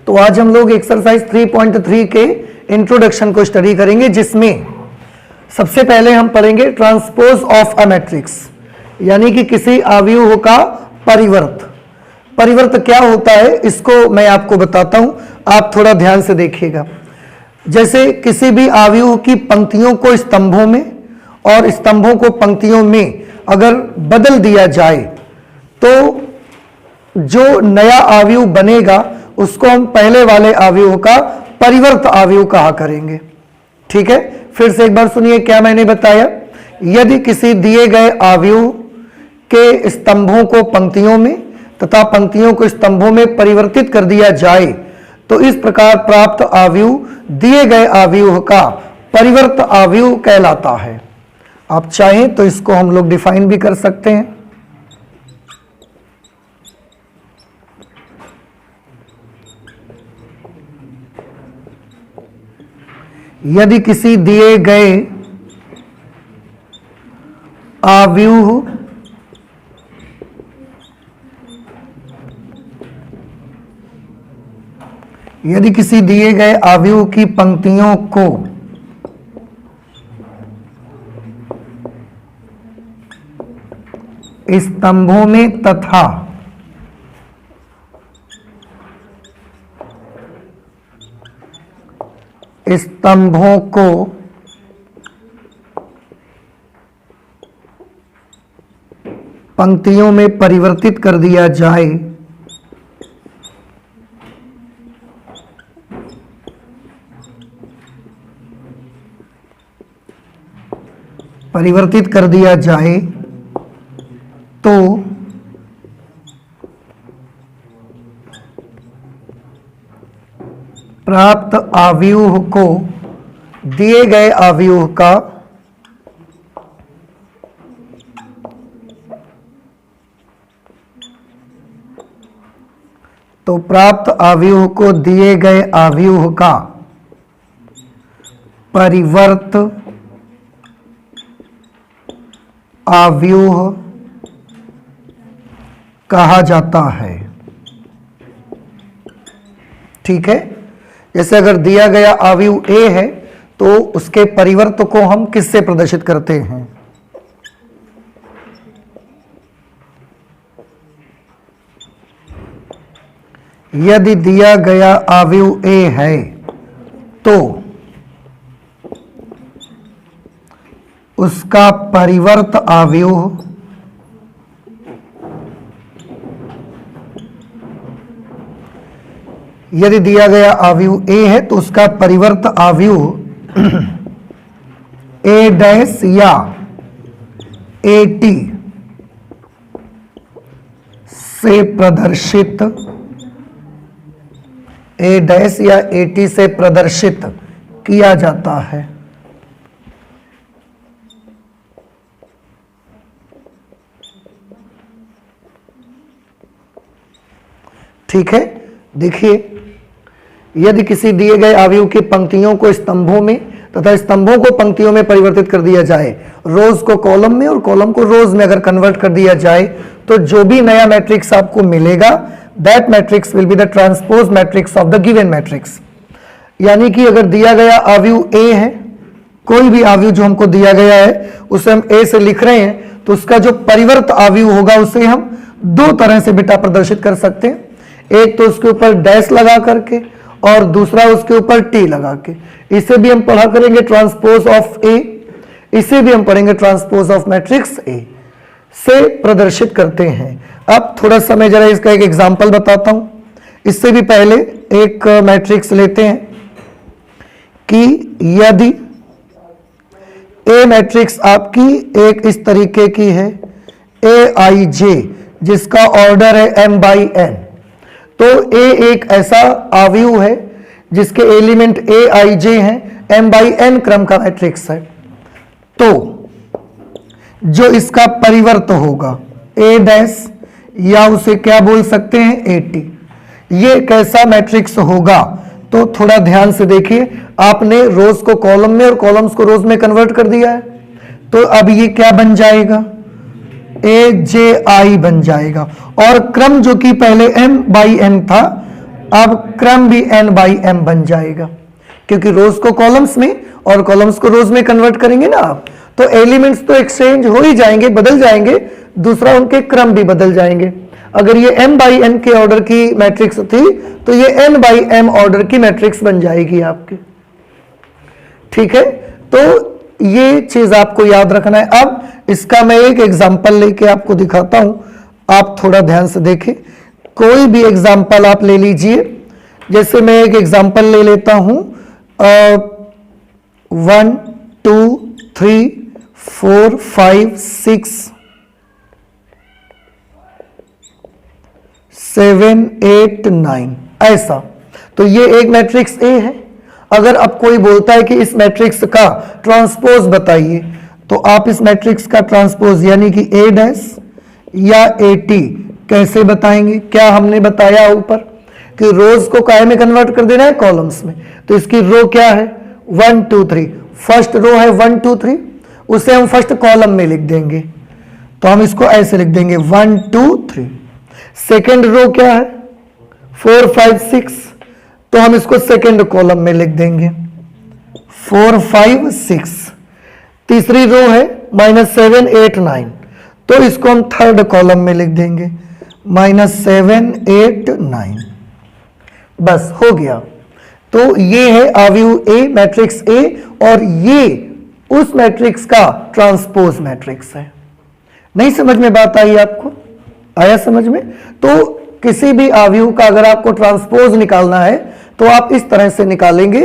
तो आज हम लोग एक्सरसाइज 3.3 के इंट्रोडक्शन को स्टडी करेंगे, जिसमें सबसे पहले हम पढ़ेंगे ट्रांसपोज ऑफ अ मैट्रिक्स, यानी कि किसी अवयव का परिवर्त। परिवर्त क्या होता है इसको मैं आपको बताता हूं, आप थोड़ा ध्यान से देखिएगा। जैसे किसी भी अवयव की पंक्तियों को स्तंभों में और स्तंभों को पंक्तियों में अगर बदल दिया जाए तो जो नया अवयव बनेगा उसको हम पहले वाले अवयव का परिवर्त अवयव कहा करेंगे। ठीक है, फिर से एक बार सुनिए क्या मैंने बताया। यदि किसी दिए गए अवयव के स्तंभों को पंक्तियों में तथा पंक्तियों को स्तंभों में परिवर्तित कर दिया जाए तो इस प्रकार प्राप्त अवयव दिए गए अवयव का परिवर्त अवयव कहलाता है। आप चाहें तो इसको हम लोग डिफाइन भी कर सकते हैं। यदि किसी दिए गए अवयव यदि किसी दिए गए अवयव की पंक्तियों को स्तंभों में तथा स्तंभों को पंक्तियों में परिवर्तित कर दिया जाए तो प्राप्त अवयव को दिए गए अवयव का परिवर्त अवयव कहा जाता है। ठीक है, जैसे अगर दिया गया अवयव A है तो उसके परिवर्त को हम किससे प्रदर्शित करते हैं? यदि दिया गया अवयव A है तो उसका परिवर्त अवयव यदि दिया गया अवयव A है तो उसका परिवर्त अवयव A डैश या AT से प्रदर्शित A डैश या AT से प्रदर्शित किया जाता है। ठीक है, देखिए यदि किसी दिए गए अवयव की पंक्तियों को स्तंभों में तथा स्तंभों को पंक्तियों में परिवर्तित कर दिया जाए, रोज को कॉलम में और कॉलम को रोज में अगर कन्वर्ट कर दिया जाए तो जो भी नया मैट्रिक्स आपको मिलेगा that matrix will be the transpose matrix of the given matrix. यानी कि अगर दिया गया अवयव A है, कोई भी अवयव जो हमको दिया गया है उसे हम A से लिख रहे हैं तो उसका जो परिवर्त अवयव होगा उसे हम दो तरह से बेटा प्रदर्शित कर सकते हैं। एक तो उसके ऊपर डैश लगा करके और दूसरा उसके ऊपर T लगा के। इसे भी हम पढ़ा करेंगे ट्रांसपोज ऑफ A, इसे भी हम पढ़ेंगे ट्रांसपोज ऑफ मैट्रिक्स A से प्रदर्शित करते हैं। अब थोड़ा सा मैं जरा इसका एक एग्जांपल बताता हूं। इससे भी पहले एक मैट्रिक्स लेते हैं कि यदि A मैट्रिक्स आपकी एक इस तरीके की है Aij जिसका ऑर्डर है m/n, तो A एक ऐसा अवयव है जिसके एलिमेंट Aij हैं, m/n क्रम का मैट्रिक्स है। तो जो इसका परिवर्त होगा A डैश या उसे क्या बोल सकते हैं AT, ये कैसा मैट्रिक्स होगा? तो थोड़ा ध्यान से देखिए, आपने रोज को कॉलम में और कॉलम्स को रोज में कन्वर्ट कर दिया है, तो अब ये क्या बन जाएगा? AJI बन जाएगा। और क्रम जो कि पहले m/n था अब क्रम भी n बाई m बन जाएगा, क्योंकि रोज को कॉलम्स में और कॉलम्स को रोज में कन्वर्ट करेंगे ना आप, तो एलिमेंट्स तो एक्सचेंज हो ही जाएंगे, बदल जाएंगे, दूसरा उनके क्रम भी बदल जाएंगे। अगर ये m बाई n के ऑर्डर की मैट्रिक्स थी तो ये n बाई m ऑर्डर की मैट्रिक्स बन जाएगी आपकी। ठीक है, तो ये चीज आपको याद रखना है। अब इसका मैं एक एग्जांपल लेके आपको दिखाता हूं, आप थोड़ा ध्यान से देखें। कोई भी एग्जांपल आप ले लीजिए, जैसे मैं एक एग्जांपल ले लेता हूं 1 2 3 4 5 6 7 8 9 ऐसा। तो ये एक मैट्रिक्स ए है। अगर अब कोई बोलता है कि इस मैट्रिक्स का ट्रांसपोज बताइए, तो आप इस मैट्रिक्स का ट्रांसपोज यानी कि ए डैश या ए टी कैसे बताएंगे? क्या हमने बताया ऊपर कि रोज को काय में कन्वर्ट कर देना है? कॉलम्स में। तो इसकी रो क्या है? 1 2 3। फर्स्ट रो है 1 2 3, उसे हम फर्स्ट कॉलम में लिख देंगे, तो हम इसको ऐसे लिख देंगे 1 2 3। सेकेंड रो क्या है? 4 5 6, तो हम इसको सेकेंड कॉलम में लिख देंगे 4 5 6। तीसरी रो है -7 8 9, तो इसको हम थर्ड कॉलम में लिख देंगे -7 8 9। बस हो गया। तो ये है अवयव ए, मैट्रिक्स ए, और ये उस मैट्रिक्स का ट्रांसपोज मैट्रिक्स है। नहीं समझ में बात आई आपको? आया समझ में? तो किसी भी अवयव का अगर आपको ट्रांसपोज निकालना है तो आप इस तरह से निकालेंगे,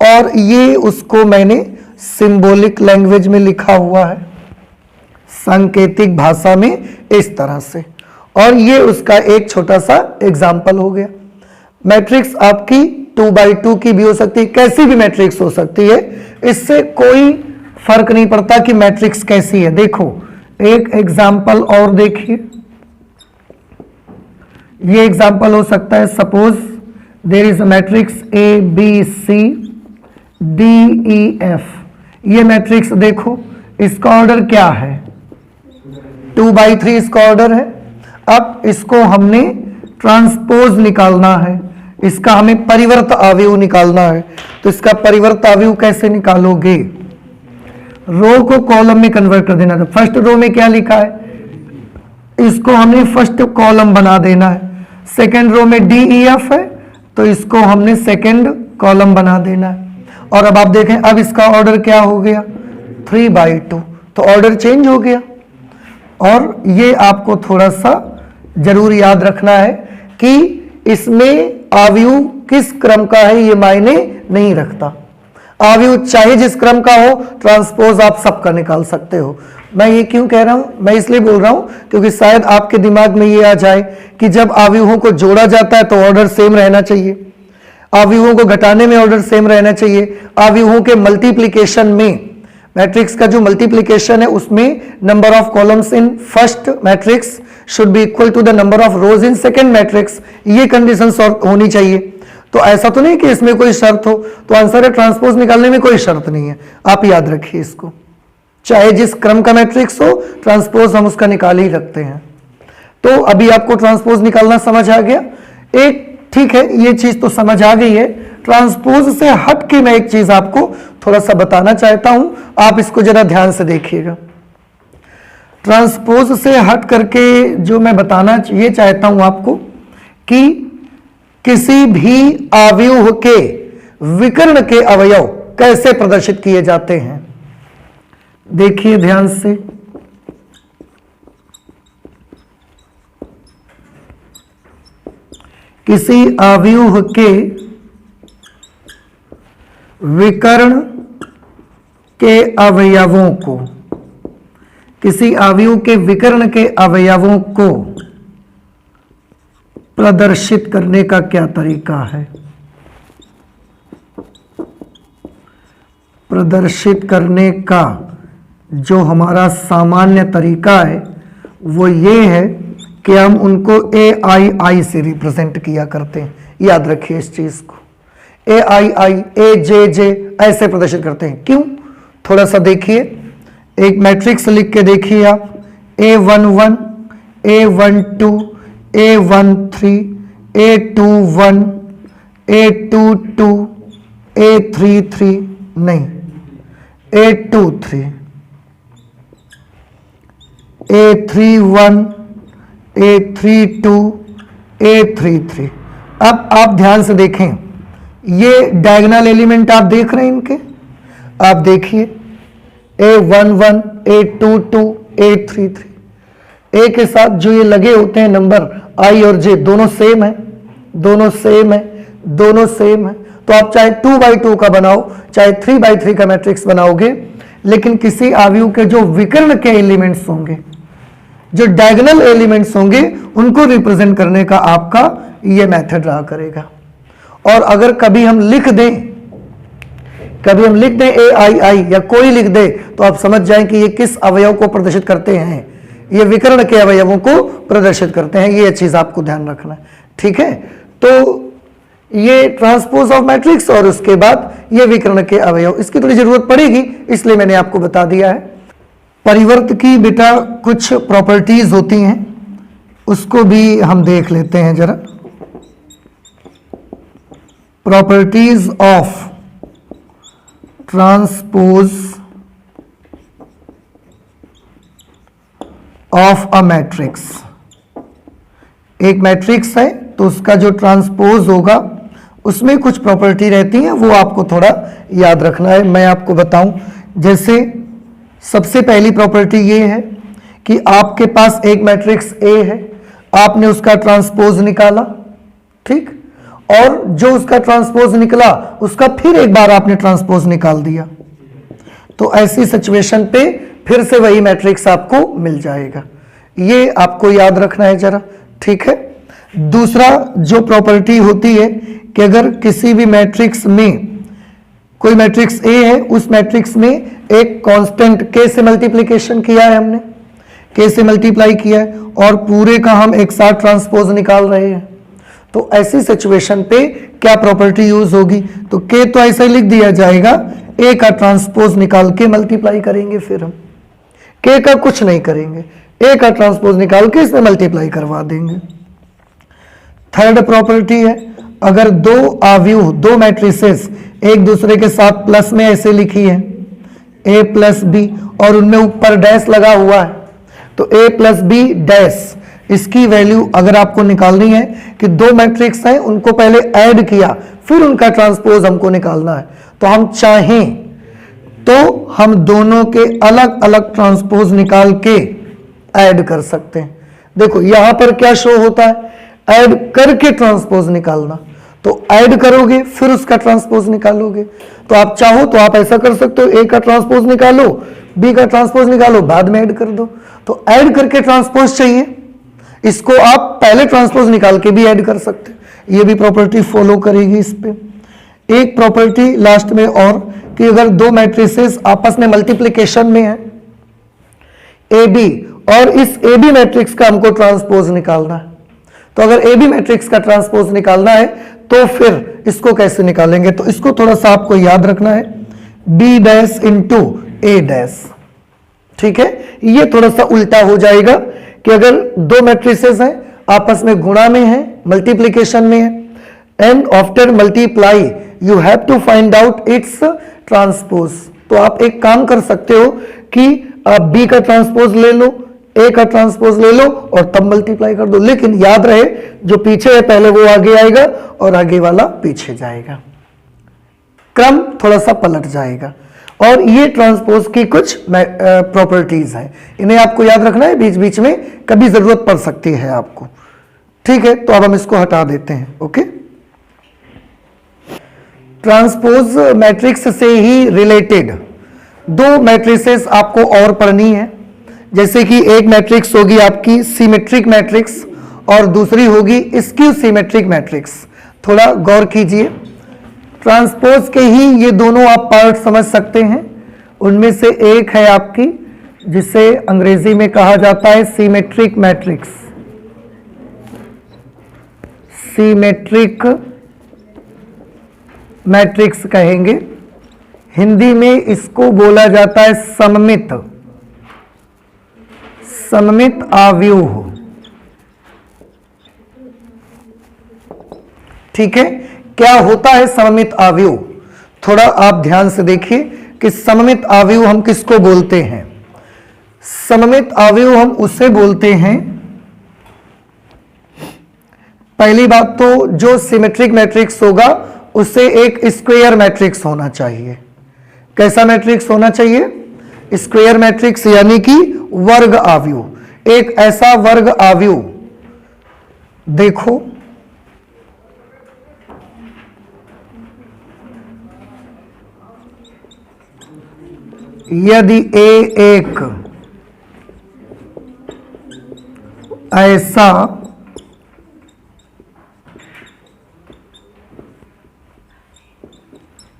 और ये उसको मैंने सिंबॉलिक लैंग्वेज में लिखा हुआ है, सांकेतिक भाषा में इस तरह से, और ये उसका एक छोटा सा एग्जाम्पल हो गया। मैट्रिक्स आपकी 2 बाई 2 की भी हो सकती है, कैसी भी मैट्रिक्स हो सकती है, इससे कोई फर्क नहीं पड़ता कि मैट्रिक्स कैसी है। देखो एक एग्जाम्पल और देखिए, ये एग्जाम्पल हो सकता है, suppose there is a matrix A B C D E F. ये मैट्रिक्स देखो, इसका ऑर्डर क्या है? 2 बाई 3 इसका ऑर्डर है। अब इसको हमने ट्रांसपोज निकालना है, इसका हमें परिवर्त अवयव निकालना है। तो इसका परिवर्त अवयव कैसे निकालोगे? रो को कॉलम में कन्वर्ट कर देना। तो फर्स्ट रो में क्या लिखा है, इसको हमने फर्स्ट कॉलम बना देना है। सेकेंड रो में डी ई एफ है, तो इसको हमने सेकेंड कॉलम बना देना है। और अब आप देखें, अब इसका ऑर्डर क्या हो गया? 3 बाई 2, तो ऑर्डर चेंज हो गया। और ये आपको थोड़ा सा जरूर याद रखना है कि इसमें अवयव किस क्रम का है ये मायने नहीं रखता। अवयव चाहे जिस क्रम का हो, ट्रांसपोज आप सबका निकाल सकते हो। मैं ये क्यों कह रहा हूं? मैं इसलिए बोल रहा हूं क्योंकि शायद आपके दिमाग में ये आ जाए कि जब अवयवों को जोड़ा जाता है तो ऑर्डर सेम रहना चाहिए, अवयवों को घटाने में ऑर्डर सेम रहना चाहिए, अवयवों के मल्टीप्लिकेशन में, मैट्रिक्स का जो मल्टीप्लिकेशन है उसमें number of columns in first matrix should be equal to the number of rows in second matrix, ये कंडीशन होनी चाहिए। तो ऐसा तो नहीं कि इसमें कोई शर्त हो, तो आंसर है ट्रांसपोज निकालने में कोई शर्त नहीं है। आप याद रखिए इसको, चाहे जिस क्रम का मैट्रिक्स हो, ट्रांसपोज हम उसका निकाल ही रखते हैं। तो अभी आपको ट्रांसपोज निकालना समझ आ गया। एक ठीक है, ये चीज तो समझ आ गई है। ट्रांसपोज से हट के मैं एक चीज आपको थोड़ा सा बताना चाहता हूं, आप इसको जरा ध्यान से देखिएगा। ट्रांसपोज से हट करके जो मैं बताना ये चाहता हूं आपको कि किसी भी अवयव के विकर्ण के अवयव कैसे प्रदर्शित किए जाते हैं। देखिए ध्यान से, किसी अवयव के विकर्ण के अवयवों को, किसी अवयव के विकर्ण के अवयवों को प्रदर्शित करने का क्या तरीका है? प्रदर्शित करने का जो हमारा सामान्य तरीका है वो ये है कि हम उनको ए आई आई से रिप्रेजेंट किया करते हैं। याद रखिए इस चीज को, ए आई आई, ए जे जे ऐसे प्रदर्शित करते हैं। क्यों? थोड़ा सा देखिए, एक मैट्रिक्स लिख के देखिए आप, A11, A12, A13, A21, A22 A33 नहीं, A23 A31 A32 A33। अब आप ध्यान से देखें, ये डायगोनल एलिमेंट आप देख रहे हैं इनके, आप देखिए A11 A22 A33, ए के साथ जो ये लगे होते हैं नंबर आई और जे, दोनों सेम है, दोनों सेम है, दोनों सेम है। तो आप चाहे 2x2 का बनाओ, चाहे 3x3 का मैट्रिक्स बनाओगे, लेकिन किसी अवयव के जो विकर्ण के एलिमेंट्स होंगे, जो डायगोनल एलिमेंट्स होंगे, उनको रिप्रेजेंट करने का आपका ये मेथड रहा करेगा। और अगर कभी हम लिख दें AI या कोई लिख दे, तो आप समझ जाएं कि ये किस अवयव को प्रदर्शित करते हैं, ये विकर्ण के अवयवों को प्रदर्शित करते हैं। ये चीज आपको ध्यान रखना है, ठीक है। तो ये ट्रांसपोज ऑफ मैट्रिक्स और उसके बाद ये विकर्ण के अवयव, इसकी थोड़ी जरूरत पड़ेगी, इसलिए मैंने आपको बता दिया है। परिवर्त की बेटा कुछ प्रॉपर्टीज होती हैं, उसको भी हम देख लेते हैं जरा। Properties of transpose of a matrix. एक मैट्रिक्स है तो उसका जो ट्रांसपोज होगा उसमें कुछ प्रॉपर्टी रहती है, वो आपको थोड़ा याद रखना है। मैं आपको बताऊं, जैसे सबसे पहली प्रॉपर्टी ये है कि आपके पास एक मैट्रिक्स ए है, आपने उसका ट्रांसपोज निकाला, ठीक, और जो उसका ट्रांसपोज निकला उसका फिर एक बार आपने ट्रांसपोज निकाल दिया, तो ऐसी सिचुएशन पे फिर से वही मैट्रिक्स आपको मिल जाएगा। ये आपको याद रखना है जरा, ठीक है। दूसरा जो प्रॉपर्टी होती है कि अगर किसी भी मैट्रिक्स में, कोई मैट्रिक्स ए है, उस मैट्रिक्स में एक कांस्टेंट के से मल्टीप्लिकेशन किया है हमने, के से मल्टीप्लाई किया है, और पूरे का हम एक साथ ट्रांसपोज निकाल रहे हैं, तो ऐसी सिचुएशन पे क्या प्रॉपर्टी यूज होगी? तो के तो ऐसा ही लिख दिया जाएगा, ए का ट्रांसपोज निकाल के मल्टीप्लाई करेंगे, फिर हम के का कुछ नहीं करेंगे, ए का ट्रांसपोज निकाल के इसमें मल्टीप्लाई करवा देंगे। थर्ड प्रॉपर्टी है, अगर दो अवयव, दो मैट्रिसेस एक दूसरे के साथ प्लस में ऐसे लिखी है, ए प्लस बी, और उनमें ऊपर डैश लगा हुआ है, तो ए प्लस बी डैश, इसकी वैल्यू अगर आपको निकालनी है कि दो मैट्रिक्स हैं, उनको पहले ऐड किया फिर उनका ट्रांसपोज हमको निकालना है, तो हम चाहें तो हम दोनों के अलग अलग ट्रांसपोज निकाल के ऐड कर सकते हैं। देखो यहां पर क्या शो होता है, ऐड करके ट्रांसपोज निकालना, तो ऐड करोगे फिर उसका ट्रांसपोज निकालोगे। तो आप चाहो तो आप ऐसा कर सकते हो, ए का ट्रांसपोज निकालो, बी का ट्रांसपोज निकालो, बाद में ऐड कर दो। तो ऐड करके ट्रांसपोज चाहिए, इसको आप पहले ट्रांसपोज निकाल के भी ऐड कर सकते हैं। ये भी प्रॉपर्टी फॉलो करेगी इस पे। एक प्रॉपर्टी लास्ट में और, कि अगर दो मैट्रिसेस आपस में मल्टीप्लिकेशन में है, ए बी, और इस ए बी मैट्रिक्स का हमको ट्रांसपोज निकालना है, तो अगर ए बी मैट्रिक्स का ट्रांसपोज निकालना है तो फिर इसको कैसे निकालेंगे? तो इसको थोड़ा सा आपको याद रखना है, बी डैश इंटू ए डैश, ठीक है। ये थोड़ा सा उल्टा हो जाएगा कि अगर दो मैट्रिसेस हैं आपस में गुणा में है, मल्टीप्लिकेशन में है, and after multiply you have to find out its transpose. तो आप एक काम कर सकते हो कि आप बी का ट्रांसपोज ले लो, ए का ट्रांसपोज ले लो और तब मल्टीप्लाई कर दो, लेकिन याद रहे जो पीछे है पहले वो आगे आएगा और आगे वाला पीछे जाएगा, क्रम थोड़ा सा पलट जाएगा। और ये ट्रांसपोज की कुछ प्रॉपर्टीज हैं, इन्हें आपको याद रखना है, बीच बीच में कभी जरूरत पड़ सकती है आपको, ठीक है। तो अब हम इसको हटा देते हैं, ओके। ट्रांसपोज मैट्रिक्स से ही रिलेटेड दो मैट्रिसेस आपको और पढ़नी है, जैसे कि एक मैट्रिक्स होगी आपकी सिमेट्रिक मैट्रिक्स और दूसरी होगी स्क्यू सिमेट्रिक मैट्रिक्स। थोड़ा गौर कीजिए, ट्रांसपोज के ही ये दोनों आप पार्ट समझ सकते हैं। उनमें से एक है आपकी जिसे अंग्रेजी में कहा जाता है सिमेट्रिक मैट्रिक्स, सिमेट्रिक मैट्रिक्स कहेंगे, हिंदी में इसको बोला जाता है सममित, सममित आव्यूह, ठीक है। क्या होता है सममित आव्यूह? थोड़ा आप ध्यान से देखिए कि सममित आव्यूह हम किसको बोलते हैं। सममित आव्यूह हम उसे बोलते हैं, पहली बात तो जो सिमेट्रिक मैट्रिक्स होगा उसे एक स्क्वायर मैट्रिक्स होना चाहिए। कैसा मैट्रिक्स होना चाहिए? स्क्वायर मैट्रिक्स, यानी कि वर्ग आव्यूह। एक ऐसा वर्ग आव्यूह, देखो यदि ए एक ऐसा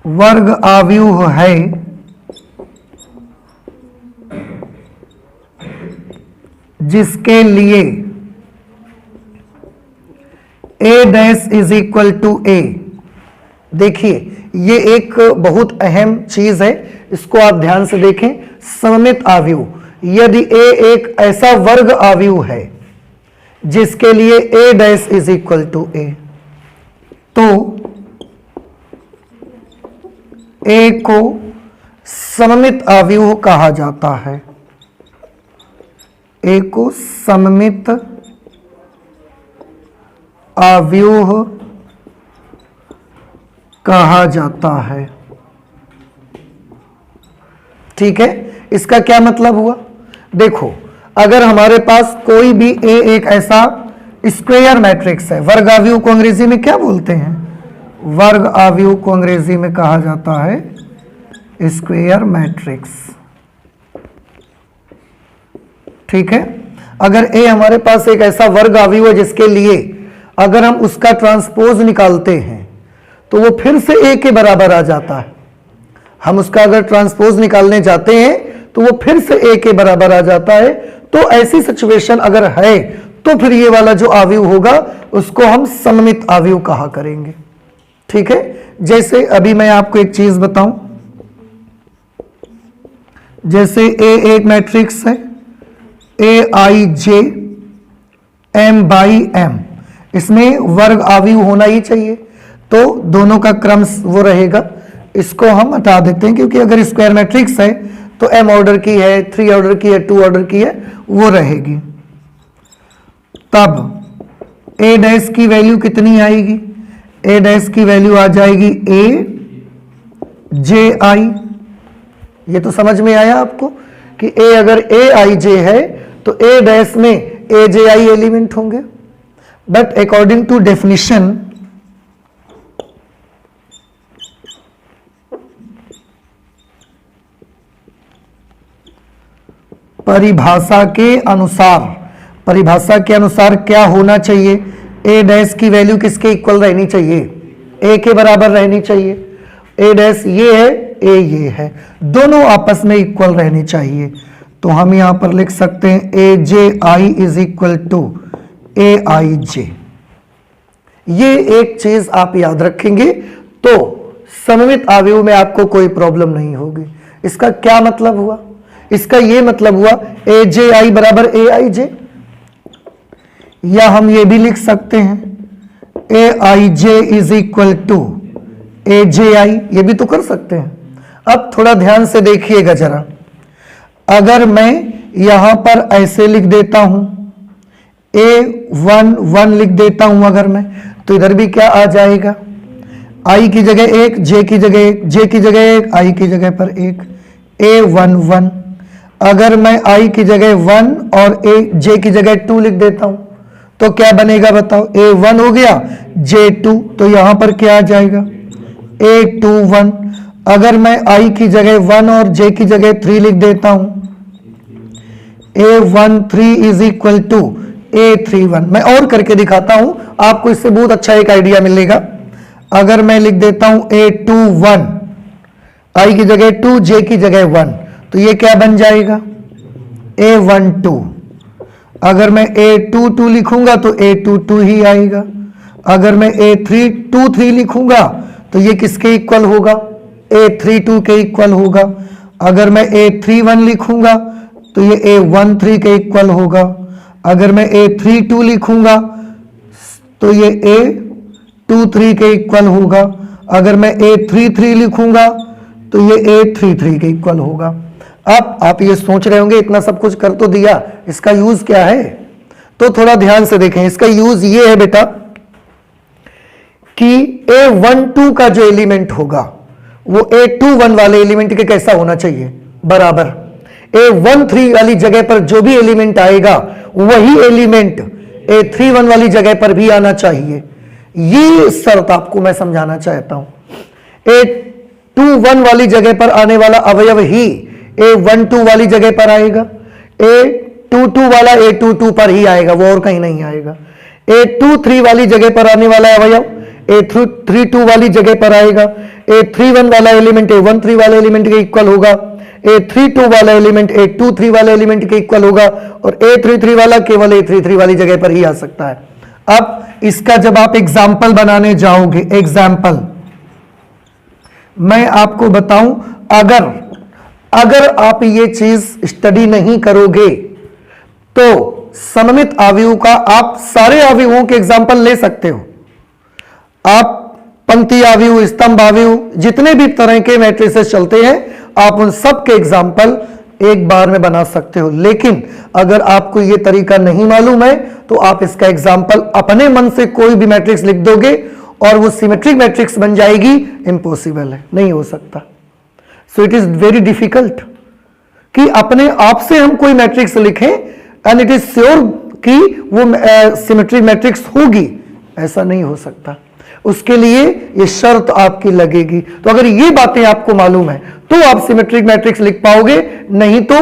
वर्ग आव्यूह है जिसके लिए ए डैश इज इक्वल टू ए। देखिए ये एक बहुत अहम चीज है, इसको आप ध्यान से देखें। सममित आव्यूह, यदि ए एक ऐसा वर्ग आव्यूह है जिसके लिए ए डैश इज इक्वल टू ए, तो ए को सममित आव्यूह कहा जाता है। ए को सममित आव्यूह कहा जाता है। ठीक है, इसका क्या मतलब हुआ? देखो अगर हमारे पास कोई भी ए एक ऐसा स्क्वायर मैट्रिक्स है, वर्ग आव्यूह को अंग्रेजी में क्या बोलते हैं? वर्ग आव्यूह को अंग्रेजी में कहा जाता है स्क्वायर मैट्रिक्स। ठीक है, अगर ए हमारे पास एक ऐसा वर्ग आव्यूह है जिसके लिए अगर हम उसका ट्रांसपोज निकालते हैं तो वो फिर से ए के बराबर आ जाता है। हम उसका अगर ट्रांसपोज निकालने जाते हैं तो वो फिर से ए के बराबर आ जाता है। तो ऐसी सिचुएशन अगर है तो फिर ये वाला जो आव्यूह होगा उसको हम सममित आव्यूह कहा करेंगे। ठीक है, जैसे अभी मैं आपको एक चीज बताऊं, जैसे ए एक मैट्रिक्स है, ए आई जे एम बाई एम, इसमें वर्ग आव्यूह होना ही चाहिए, तो दोनों का क्रम वो रहेगा। इसको हम हटा देते हैं क्योंकि अगर स्क्वायर मैट्रिक्स है तो एम ऑर्डर की है, 3 ऑर्डर की है, 2 ऑर्डर की है, वो रहेगी। तब ए डैश की वैल्यू कितनी आएगी? ए डैश की वैल्यू आ जाएगी ए जे आई। ये तो समझ में आया आपको कि ए अगर ए आई जे है तो ए डैश में ए जे आई एलिमेंट होंगे। बट अकॉर्डिंग टू डेफिनेशन परिभाषा के अनुसार क्या होना चाहिए? ए डैश की वैल्यू किसके इक्वल रहनी चाहिए? ए के बराबर रहनी चाहिए। ए डैश ये है, ए ये है, दोनों आपस में इक्वल रहनी चाहिए। तो हम यहां पर लिख सकते हैं ए J I is equal to ए आई जे। ये एक चीज आप याद रखेंगे तो सममित आव्यूह में आपको कोई प्रॉब्लम नहीं होगी। इसका क्या मतलब हुआ? इसका ये मतलब हुआ ए जे आई बराबर ए आई जे, या हम ये भी लिख सकते हैं ए आई जे is equal to A J आई, ये भी तो कर सकते हैं। अब थोड़ा ध्यान से देखिएगा जरा, अगर मैं यहां पर ऐसे लिख देता हूं A11 लिख देता हूं अगर मैं, तो इधर भी क्या आ जाएगा? आई की जगह एक, जे की जगह एक, जे की जगह एक, आई की जगह पर एक, A11। अगर मैं आई की जगह 1 और जे की जगह 2 लिख देता हूं तो क्या बनेगा बताओ? A1 हो गया, J2, तो यहां पर क्या आ जाएगा? A21। अगर मैं आई की जगह 1 और जे की जगह 3 लिख देता हूं, A13 is equal to A31। मैं और करके दिखाता हूं, आपको इससे बहुत अच्छा एक आइडिया मिलेगा। अगर मैं लिख देता हूं A21, आई की जगह 2, जे की जगह 1, तो ये क्या बन जाएगा? A12। अगर मैं A22 लिखूंगा तो A22 ही आएगा। अगर मैं A323 लिखूंगा तो ये किसके इक्वल होगा? A32 के इक्वल होगा। अगर मैं A31 लिखूंगा तो ये A13 के इक्वल होगा। अगर मैं A32 लिखूंगा तो ये A23 के इक्वल होगा। अगर मैं A33 लिखूंगा तो ये A33 के इक्वल होगा। अब आप ये सोच रहे होंगे इतना सब कुछ कर तो दिया, इसका यूज क्या है? तो थोड़ा ध्यान से देखें। इसका यूज ये है बेटा कि A12 का जो एलिमेंट होगा वो A21 वाले एलिमेंट के कैसा होना चाहिए? बराबर। A13 वाली जगह पर जो भी एलिमेंट आएगा वही एलिमेंट A31 वाली जगह पर भी आना चाहिए। ये शर्त आपको मैं समझाना चाहता हूं। A21 वाली जगह पर आने वाला अवयव ही A12 वाली जगह पर आएगा। A22 वाला A22 पर ही आएगा, वो और कहीं नहीं आएगा। A23 वाली जगह पर आने वाला अवयव A32 वाली जगह पर आएगा। A31 वाला एलिमेंट A13 वाले एलिमेंट के इक्वल होगा। A32 वाला एलिमेंट A23 वाले एलिमेंट के इक्वल होगा और A33 वाला केवल A33 वाली जगह पर ही आ सकता है। अब इसका जब आप एग्जाम्पल बनाने जाओगे, एग्जाम्पल मैं आपको बताऊं, अगर आप ये चीज स्टडी नहीं करोगे तो सममित अवयव का आप सारे अवयवों के एग्जाम्पल ले सकते हो। आप पंक्ति अवयव, स्तंभ अवयव, जितने भी तरह के मैट्रिसेस चलते हैं आप उन सब के एग्जाम्पल एक बार में बना सकते हो। लेकिन अगर आपको यह तरीका नहीं मालूम है तो आप इसका एग्जाम्पल अपने मन से कोई भी मैट्रिक्स लिख दोगे और वो सिमेट्रिक मैट्रिक्स बन जाएगी। इम्पॉसिबल है, नहीं हो सकता। So it is very difficult कि अपने आप से हम कोई मैट्रिक्स लिखें एंड इट इज श्योर कि वो सिमेट्रिक मैट्रिक्स होगी, ऐसा नहीं हो सकता। उसके लिए ये शर्त आपकी लगेगी। तो अगर ये बातें आपको मालूम है तो आप सिमेट्रिक मैट्रिक्स लिख पाओगे, नहीं तो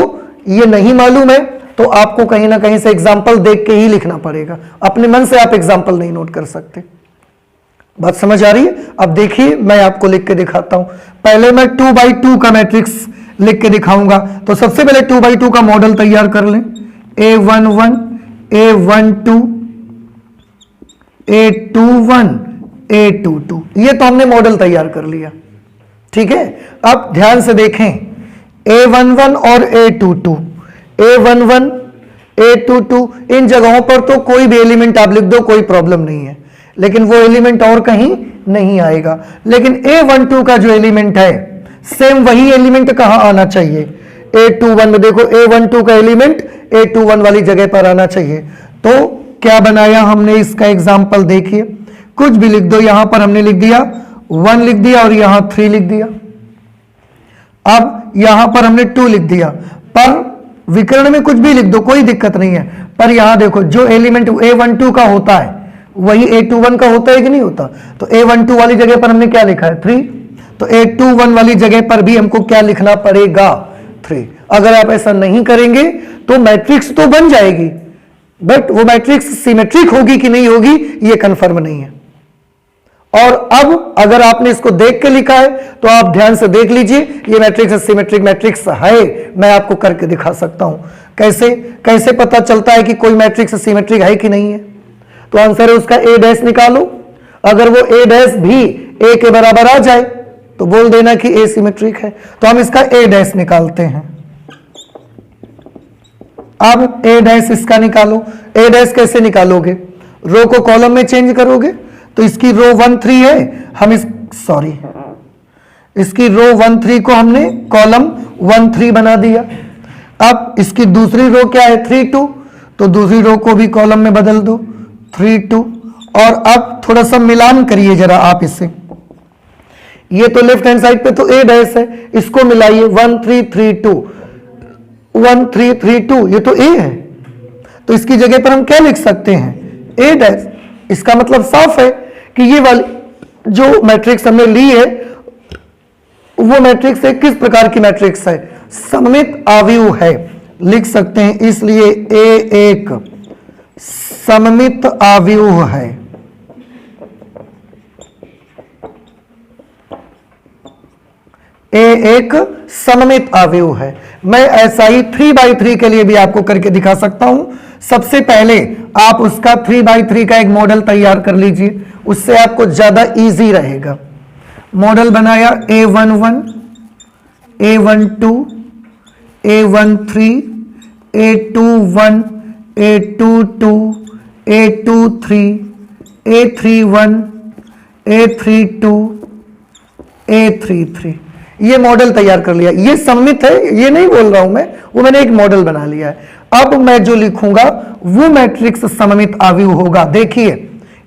ये नहीं मालूम है तो आपको कहीं ना कहीं से एग्जाम्पल देख के ही लिखना पड़ेगा। अपने मन से आप एग्जाम्पल नहीं नोट कर सकते। बात समझ आ रही है? अब देखिए मैं आपको लिख के दिखाता हूं। पहले मैं 2x2 का मैट्रिक्स लिख के दिखाऊंगा। तो सबसे पहले 2x2 का मॉडल तैयार कर लें। A11, A12, A21, A22, ये तो हमने मॉडल तैयार कर लिया। ठीक है, अब ध्यान से देखें A11 और A22, A11, A22 इन जगहों पर तो कोई भी एलिमेंट आप लिख दो, कोई प्रॉब्लम नहीं है, लेकिन वो एलिमेंट और कहीं नहीं आएगा। लेकिन A12 का जो एलिमेंट है सेम वही एलिमेंट कहां आना चाहिए? A21 में। देखो A12 का एलिमेंट A21 वाली जगह पर आना चाहिए। तो क्या बनाया हमने इसका एग्जाम्पल देखिए। कुछ भी लिख दो, यहां पर हमने लिख दिया 1 लिख दिया और यहां 3 लिख दिया। अब यहां पर हमने 2 लिख दिया, पर विकर्ण में कुछ भी लिख दो, कोई दिक्कत नहीं है। पर यहां देखो जो एलिमेंट A12 का होता है वही A21 का होता है कि नहीं होता? तो A12 वाली जगह पर हमने क्या लिखा है? 3। तो A21 वाली जगह पर भी हमको क्या लिखना पड़ेगा? 3। अगर आप ऐसा नहीं करेंगे तो मैट्रिक्स तो बन जाएगी, बट वो मैट्रिक्स सिमेट्रिक होगी कि नहीं होगी ये कंफर्म नहीं है। और अब अगर आपने इसको देख के लिखा है तो आप ध्यान से देख लीजिए, ये मैट्रिक्स सिमेट्रिक मैट्रिक्स है। मैं आपको करके दिखा सकता हूं। कैसे पता चलता है कि कोई मैट्रिक्स सिमेट्रिक है कि नहीं है? तो आंसर है उसका A डैश निकालो। अगर वो A डैश भी A के बराबर आ जाए तो बोल देना कि A सिमेट्रिक है। तो हम इसका A डैश निकालते हैं। अब A डैश इसका निकालो। A डैश कैसे निकालोगे? रो को कॉलम में चेंज करोगे। तो इसकी रो 1 3 है, हम इसकी रो 1 3 को हमने कॉलम 1 3 बना दिया। अब इसकी दूसरी रो क्या है? 3 2, तो दूसरी रो को भी कॉलम में बदल दो 3 2। और अब थोड़ा सा मिलान करिए जरा आप इससे। ये तो लेफ्ट हैंड साइड पे तो A डैश है, इसको मिलाइए 1 3 3 2, 1 3 3 2, ये तो A है। तो इसकी जगह पर हम क्या लिख सकते हैं? A dash. इसका मतलब साफ है कि ये वाली जो मैट्रिक्स हमने ली है वो मैट्रिक्स है किस प्रकार की मैट्रिक्स है? सममित अवयव है, लिख सकते हैं। इसलिए A एक सममित अवयव है। A एक सममित अवयव है। मैं ऐसा ही 3x3 के लिए भी आपको करके दिखा सकता हूं। सबसे पहले आप उसका 3x3 का एक मॉडल तैयार कर लीजिए, उससे आपको ज्यादा इजी रहेगा। मॉडल बनाया A11, A12, A13, A21, A22, A23, A31, A32 A33, ये मॉडल तैयार कर लिया। ये सममित है, ये नहीं बोल रहा हूं मैं, वो मैंने एक मॉडल बना लिया है। अब मैं जो लिखूंगा वो मैट्रिक्स सममित आव्यूह होगा। देखिए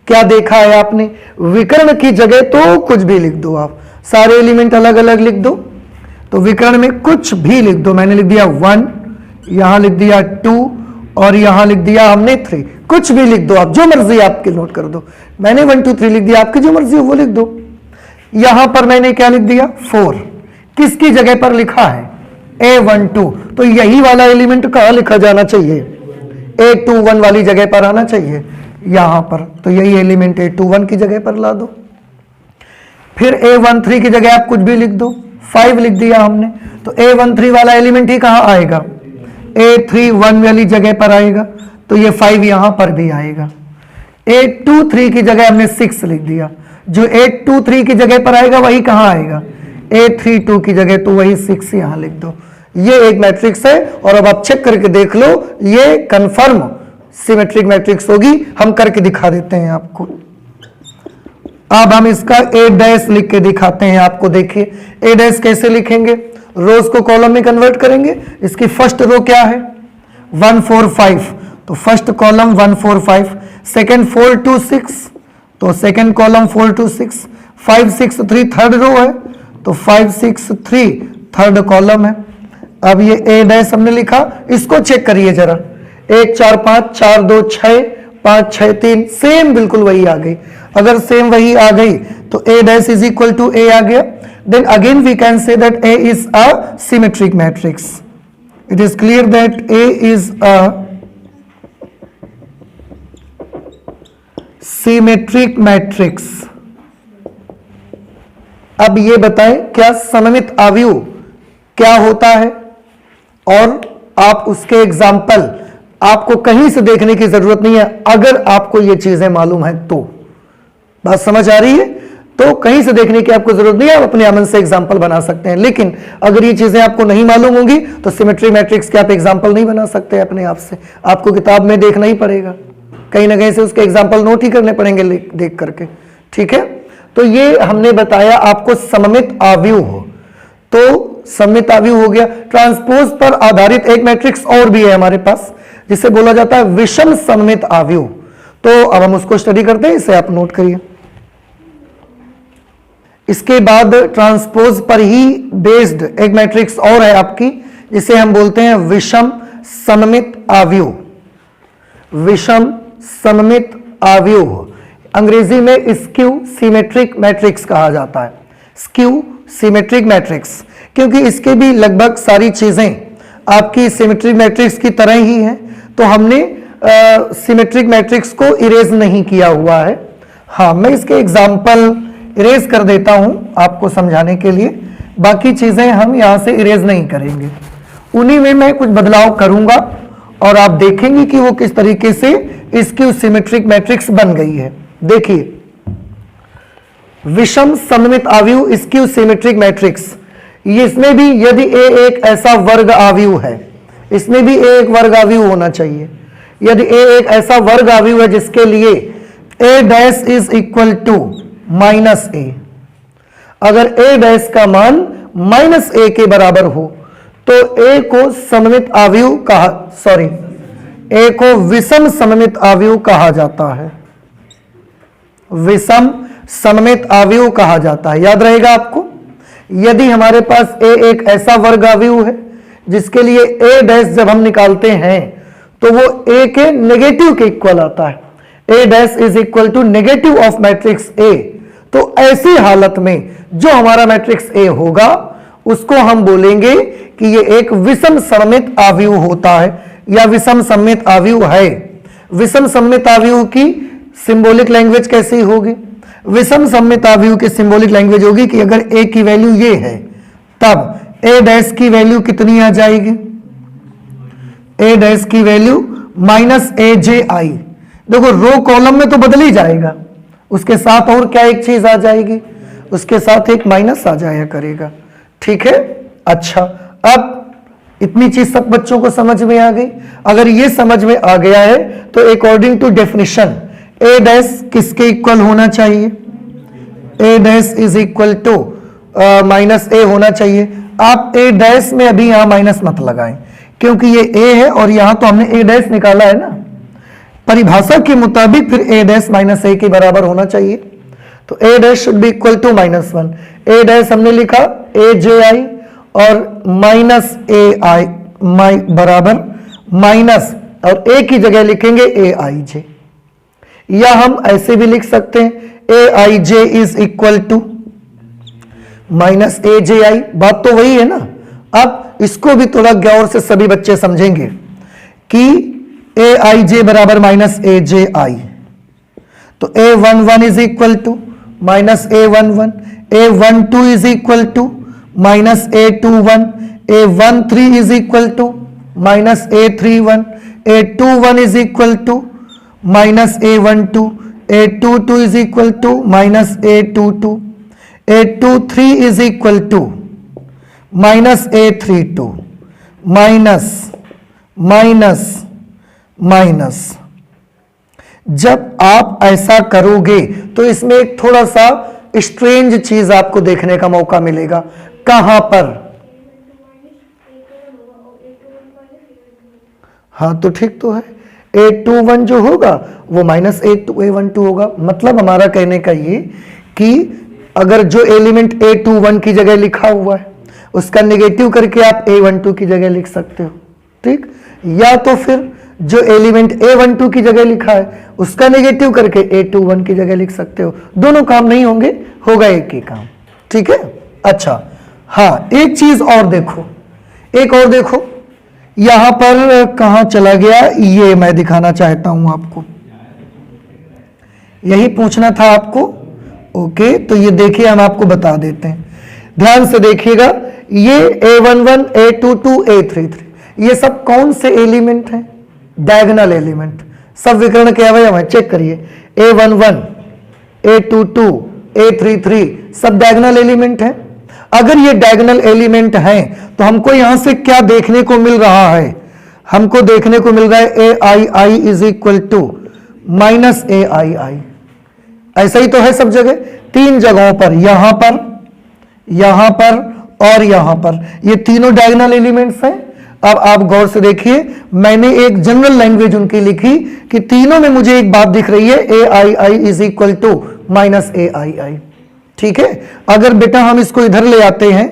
क्या देखा है आपने, विकर्ण की जगह तो कुछ भी लिख दो, आप सारे एलिमेंट अलग अलग लिख दो, तो विकर्ण में कुछ भी लिख दो। मैंने लिख दिया 1, यहां लिख दिया 2 और यहां लिख दिया हमने 3, कुछ भी लिख दो आप, जो मर्जी आपके नोट कर दो। मैंने 1 2 3 लिख दिया, आपकी जो मर्जी हो वो लिख दो। यहां पर मैंने क्या लिख दिया 4, किसकी जगह पर लिखा है A12, तो यही वाला एलिमेंट कहां लिखा जाना चाहिए, A21 वाली जगह पर आना चाहिए यहां पर, तो यही एलिमेंट A21 की जगह पर ला दो। फिर A13 की जगह आप कुछ भी लिख दो, 5 लिख दिया हमने, तो A13 वाला एलिमेंट ही कहां आएगा, A31 वाली जगह पर आएगा, तो ये 5 यहां पर भी आएगा। A23 की जगह हमने 6 लिख दिया, जो A23 की जगह पर आएगा वही कहां आएगा, A32 की जगह, तो वही 6 यहां लिख दो। ये एक मैट्रिक्स है, और अब आप चेक करके देख लो, ये कंफर्म सिमेट्रिक मैट्रिक्स होगी। हम करके दिखा देते हैं आपको। अब हम इसका A' लिख के दिखाते हैं आपको। देखिए A' कैसे लिखेंगे, रोज को कॉलम में कन्वर्ट करेंगे। इसकी फर्स्ट रो क्या है 1 4 5, तो फर्स्ट कॉलम 1 4 5, सेकेंड 4 2 6, तो सेकेंड कॉलम 4 2 6, 5 6 3 थर्ड रो है, तो 5 6 3 थर्ड कॉलम है। अब ये A' हमने लिखा, इसको चेक करिए जरा, 1 4 5 4 2 6 5 6 3, सेम बिल्कुल वही आ गई। अगर सेम वही आ गई तो A' is equal to A आ गया। Then again we can say that A is a symmetric matrix. It is clear that A is a symmetric matrix. अब ये बताएं क्या सममित आव्यूह क्या होता है, और आप उसके एग्जाम्पल आपको कहीं से देखने की जरूरत नहीं है। अगर आपको ये चीजें मालूम है तो, बात समझ आ रही है, तो कहीं से देखने की आपको जरूरत नहीं है, आप अपने अमन से एग्जाम्पल बना सकते हैं। लेकिन अगर ये चीजें आपको नहीं मालूम होंगी तो सिमेट्री मैट्रिक्स के आप एग्जाम्पल नहीं बना सकते अपने आप से, आपको किताब में देखना ही पड़ेगा, कहीं ना कहीं से उसके एग्जाम्पल नोट ही करने पड़ेंगे देख करके। ठीक है, तो ये हमने बताया आपको सममित आव्यूह। तो सममित आव्यूह हो गया। ट्रांसपोज पर आधारित एक मैट्रिक्स और भी है हमारे पास, जिसे बोला जाता है विषम सममित आव्यूह। तो अब हम उसको स्टडी करते हैं, इसे आप नोट करिए। इसके बाद ट्रांसपोज पर ही बेस्ड एक मैट्रिक्स और है आपकी, जिसे हम बोलते हैं विषम सममित आव्यूह। विषम सममित आव्यूह अंग्रेजी में स्क्यू सिमेट्रिक मैट्रिक्स कहा जाता है। स्क्यू सिमेट्रिक मैट्रिक्स, क्योंकि इसके भी लगभग सारी चीजें आपकी सिमेट्रिक मैट्रिक्स की तरह ही हैं, तो हमने सिमेट्रिक मैट्रिक्स को इरेज नहीं किया हुआ है। हाँ, मैं इसके एग्जाम्पल इरेज कर देता हूं आपको समझाने के लिए, बाकी चीजें हम यहां से इरेज नहीं करेंगे, उन्हीं में मैं कुछ बदलाव करूंगा और आप देखेंगे कि वो किस तरीके से इसकी सिमेट्रिक मैट्रिक्स बन गई है। देखिए, विषम सममित आव्यूह स्क्यू सिमेट्रिक मैट्रिक्स, इसमें भी यदि A एक ऐसा वर्ग आव्यूह है, इसमें भी A एक वर्ग आव्यूह होना चाहिए। यदि A एक ऐसा वर्ग आव्यूह है जिसके लिए A' is equal to -A, अगर A' का मान -A के बराबर हो तो A को सममित आव्यूह कहा, A को विषम सममित आव्यूह कहा जाता है। विषम सममित आव्यूह कहा जाता है, याद रहेगा आपको। यदि हमारे पास A एक ऐसा वर्ग आव्यूह है जिसके लिए A' जब हम निकालते हैं तो वो A के नेगेटिव के इक्वल आता है, A' is equal to negative of matrix A, तो ऐसी हालत में जो हमारा मैट्रिक्स A होगा उसको हम बोलेंगे कि ये एक विषम सममित आव्यूह होता है या विषम सममित आव्यूह है। विषम सममित आव्यूह की सिंबॉलिक लैंग्वेज कैसी होगी, विषम सममित आव्यूह की सिंबॉलिक लैंग्वेज होगी कि अगर A की वैल्यू ये है तब A' की वैल्यू कितनी आ जाएगी, A' की वैल्यू -AJI। देखो रो कॉलम में तो बदल ही जाएगा, उसके साथ और क्या एक चीज आ जाएगी, उसके साथ एक माइनस आ जाया करेगा। ठीक है, अच्छा, अब इतनी चीज सब बच्चों को समझ में आ गई। अगर ये समझ में आ गया है तो अकॉर्डिंग टू डेफिनेशन A' किसके इक्वल होना चाहिए, A dash is equal to minus A होना चाहिए। आप ए डैश में अभी यहां माइनस मत लगाएं, क्योंकि ये ए है और यहां तो हमने ए डैश निकाला है ना, परिभाषा के मुताबिक फिर ए डैश माइनस ए के बराबर होना चाहिए। तो A dash should be equal to -1। A dash हमने लिखा ए जे आई और माइनस ए आई बराबर माइनस और ए की जगह लिखेंगे ए आई जे, या हम ऐसे भी लिख सकते हैं ए आई जे is equal to minus A J आई। बात तो वही है ना। अब इसको भी थोड़ा गौर से सभी बच्चे समझेंगे कि ए आई जे बराबर माइनस ए जे आई, तो A 11 is equal to minus A 11, A 12 is equal to minus A 21, A 13 is equal to minus A 31, A 21 is equal to minus A 12, A 22 is equal to minus A 22, A 23 is equal to minus A 32, minus minus minus. जब आप ऐसा करोगे तो इसमें एक थोड़ा सा strange चीज आपको देखने का मौका मिलेगा। कहां पर? हाँ तो ठीक तो है, A21 जो होगा वो माइनस A12 होगा। मतलब हमारा कहने का ये कि अगर जो एलिमेंट A21 की जगह लिखा हुआ है उसका नेगेटिव करके आप A12 की जगह लिख सकते हो, ठीक। या तो फिर जो एलिमेंट A12 की जगह लिखा है उसका नेगेटिव करके A21 की जगह लिख सकते हो। दोनों काम नहीं होंगे, होगा एक ही काम, ठीक है। अच्छा हाँ, एक चीज और देखो, एक और देखो, यहां पर कहां चला गया, ये मैं दिखाना चाहता हूं आपको, यही पूछना था आपको। ओके, तो ये देखिए हम आपको बता देते हैं, ध्यान से देखिएगा। ये A11, A22, A33 ये सब कौन से एलिमेंट हैं? डायगोनल एलिमेंट, सब विकर्ण के अवयव हैं। चेक करिए, A11, A22, A33 सब डायगोनल एलिमेंट हैं। अगर ये डायगोनल एलिमेंट हैं तो हमको यहां से क्या देखने को मिल रहा है? हमको देखने को मिल रहा है AII is equal to minus AII। ऐसा ही तो है सब जगह, तीन जगहों पर, यहां पर, यहां पर और यहां पर, ये तीनों डायगोनल एलिमेंट्स हैं। अब आप गौर से देखिए, मैंने एक जनरल लैंग्वेज उनकी लिखी कि तीनों में मुझे एक बात दिख रही है, AII is equal to minus AII, ठीक है। अगर बेटा हम इसको इधर ले आते हैं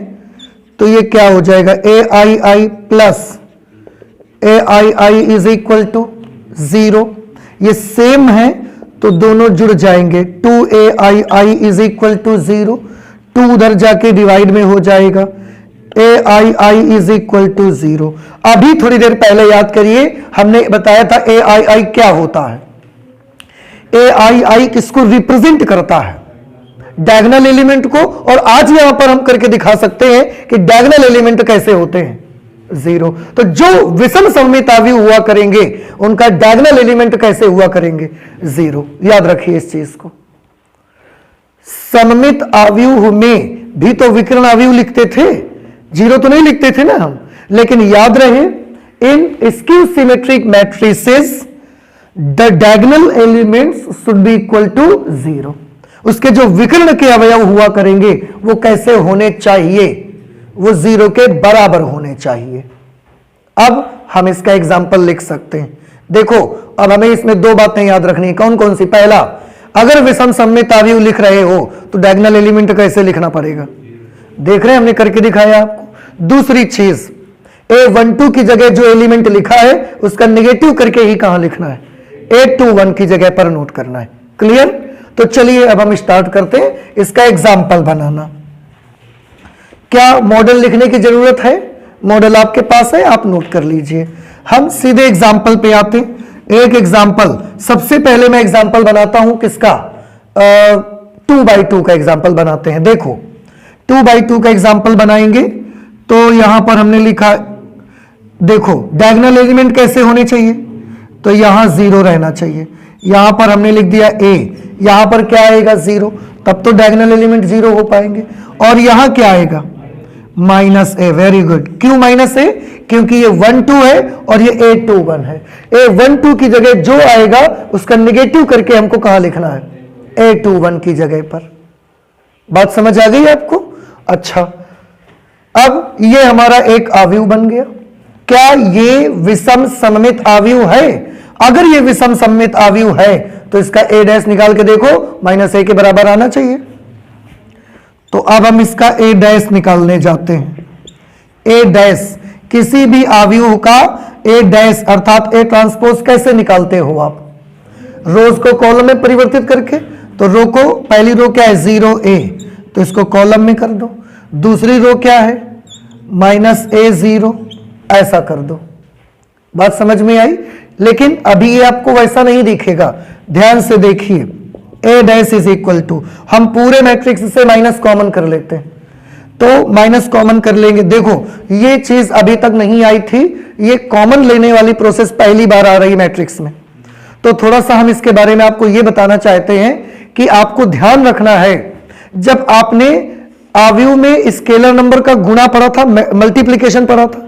तो ये क्या हो जाएगा, AII plus AII is equal to 0। ये सेम है तो दोनों जुड़ जाएंगे, 2AII इज इक्वल टू 0, 2 उधर जाके डिवाइड में हो जाएगा, AII इज इक्वल टू 0। अभी थोड़ी देर पहले याद करिए, हमने बताया था AII क्या होता है। AII किसको रिप्रेजेंट करता है? डायगोनल एलिमेंट को। और आज यहां पर हम करके दिखा सकते हैं कि डायगोनल एलिमेंट कैसे होते हैं, 0। तो जो विषम सममित आव्यूह हुआ करेंगे उनका डायगोनल एलिमेंट कैसे हुआ करेंगे, 0। याद रखिए इस चीज को। सममित आव्यूह में भी तो विकर्ण आव्यूह लिखते थे, 0 तो नहीं लिखते थे ना हम। लेकिन याद रहे, in skew symmetric matrices the diagonal elements should be equal to 0। उसके जो विकर्ण के अवयव हुआ करेंगे वो कैसे होने चाहिए, वो 0 के बराबर होने चाहिए। अब हम इसका एग्जाम्पल लिख सकते हैं। देखो, अब हमें इसमें दो बातें याद रखनी है। कौन कौन सी? पहला, अगर विषम सममित आव्यूह लिख रहे हो तो डायगोनल एलिमेंट कैसे लिखना पड़ेगा, देख रहे हैं, हमने करके दिखाया आपको। दूसरी चीज, A12 की जगह जो एलिमेंट लिखा है उसका नेगेटिव करके ही कहां लिखना है, A21 की जगह पर नोट करना है। क्लियर? तो चलिए अब हम स्टार्ट करते हैं इसका एग्जाम्पल बनाना। क्या मॉडल लिखने की जरूरत है? मॉडल आपके पास है, आप नोट कर लीजिए। हम सीधे एग्जाम्पल पे आते हैं। एक एग्जाम्पल, सबसे पहले मैं एग्जाम्पल बनाता हूं किसका, 2x2 का एग्जाम्पल बनाते हैं। देखो, 2x2 का एग्जाम्पल बनाएंगे तो यहां पर हमने लिखा, देखो डायगोनल एलिमेंट कैसे होने चाहिए, तो यहां 0 रहना चाहिए। यहां पर हमने लिख दिया A, यहां पर क्या आएगा, 0, तब तो डायगोनल एलिमेंट 0 हो पाएंगे। और यहां क्या आएगा, माइनस A। Very good. क्यों माइनस A? क्योंकि ये 1 2 है और ये A21 है। A12 की जगह जो आएगा उसका नेगेटिव करके हमको कहां लिखना है, A21 की जगह पर। बात समझ आ गई आपको? अच्छा, अब ये हमारा एक आव्यूह बन गया। क्या ये विषम सममित आव्यूह है? अगर ये विषम सममित आव्यूह है तो इसका a डैश निकाल के देखो, -a के बराबर आना चाहिए। तो अब हम इसका a डैश निकालने जाते हैं। a डैश, किसी भी आव्यूह का a डैश अर्थात a ट्रांसपोज कैसे निकालते हो आप? रोज को कॉलम में परिवर्तित करके। तो रो को, पहली रो क्या है 0a, तो इसको कॉलम में कर दो। दूसरी रो क्या है -a0, ऐसा कर दो। बात समझ में आई? लेकिन अभी ये आपको वैसा नहीं दिखेगा, ध्यान से देखिए। a dash is equal to, हम पूरे मैट्रिक्स से माइनस कॉमन कर लेते हैं, तो माइनस कॉमन कर लेंगे। देखो ये चीज अभी तक नहीं आई थी, ये कॉमन लेने वाली प्रोसेस पहली बार आ रही मैट्रिक्स में। तो थोड़ा सा हम इसके बारे में आपको ये बताना चाहते हैं कि आपको ध्यान रखना है, जब आपने आव्यूह में स्केलर नंबर का गुणा पढ़ा था, मल्टीप्लीकेशन पढ़ा था,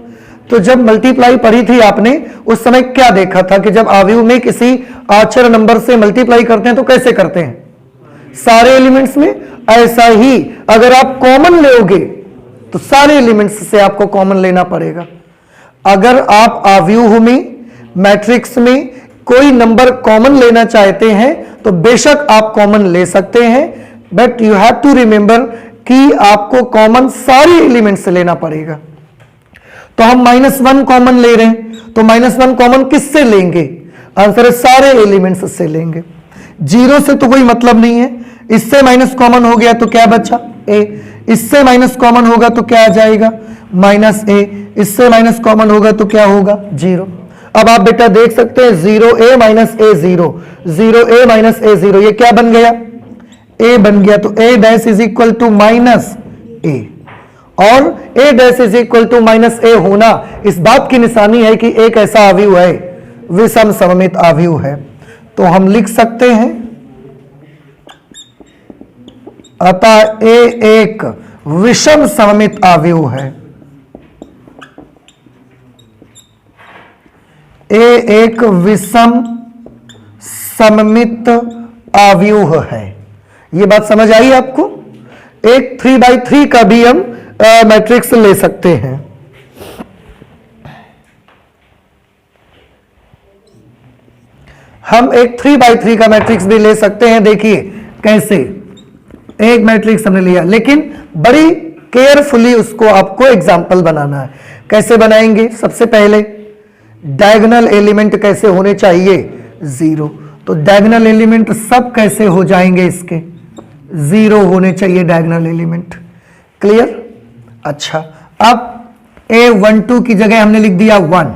तो जब मल्टीप्लाई पढ़ी थी आपने, उस समय क्या देखा था कि जब आव्यूह में किसी आचर नंबर से मल्टीप्लाई करते हैं तो कैसे करते हैं? सारे एलिमेंट्स में। ऐसा ही अगर आप कॉमन लोगे तो सारे एलिमेंट्स से आपको कॉमन लेना पड़ेगा। अगर आप आव्यूह में, मैट्रिक्स में कोई नंबर कॉमन लेना चाहते हैं तो बेशक आप कॉमन ले सकते हैं, but you have to remember कि आपको कॉमन सारे एलिमेंट्स से लेना पड़ेगा। तो हम -1 कॉमन ले रहे हैं, तो -1 कॉमन किससे लेंगे? आंसर है सारे एलिमेंट्स से लेंगे। 0 से तो कोई मतलब नहीं है, इससे माइनस कॉमन हो गया तो क्या बचा? a। इससे माइनस कॉमन होगा तो क्या आ जाएगा? -a। इससे माइनस कॉमन होगा तो क्या होगा? 0। अब आप बेटा देख सकते हैं 0a -a0, 0a -a0, ये क्या बन गया? a बन गया। तो a dash is equal to -a, और a dash is equal to -a होना इस बात की निशानी है कि एक ऐसा आव्यूह है, विषम सममित आव्यूह है। तो हम लिख सकते हैं अतः a एक विषम सममित आव्यूह है। a एक विषम सममित आव्यूह है। ये बात समझ आई आपको? एक 3x3 का भी हम मैट्रिक्स ले सकते हैं। हम एक 3x3 का मैट्रिक्स भी ले सकते हैं। देखिए कैसे, एक मैट्रिक्स हमने लिया, लेकिन बड़ी केयरफुली उसको आपको एग्जाम्पल बनाना है। कैसे बनाएंगे? सबसे पहले डायगोनल एलिमेंट कैसे होने चाहिए? 0। तो डायगोनल एलिमेंट सब कैसे हो जाएंगे? इसके 0 होने चाहिए डायगोनल एलिमेंट। क्लियर? अच्छा, अब a12 की जगह हमने लिख दिया 1,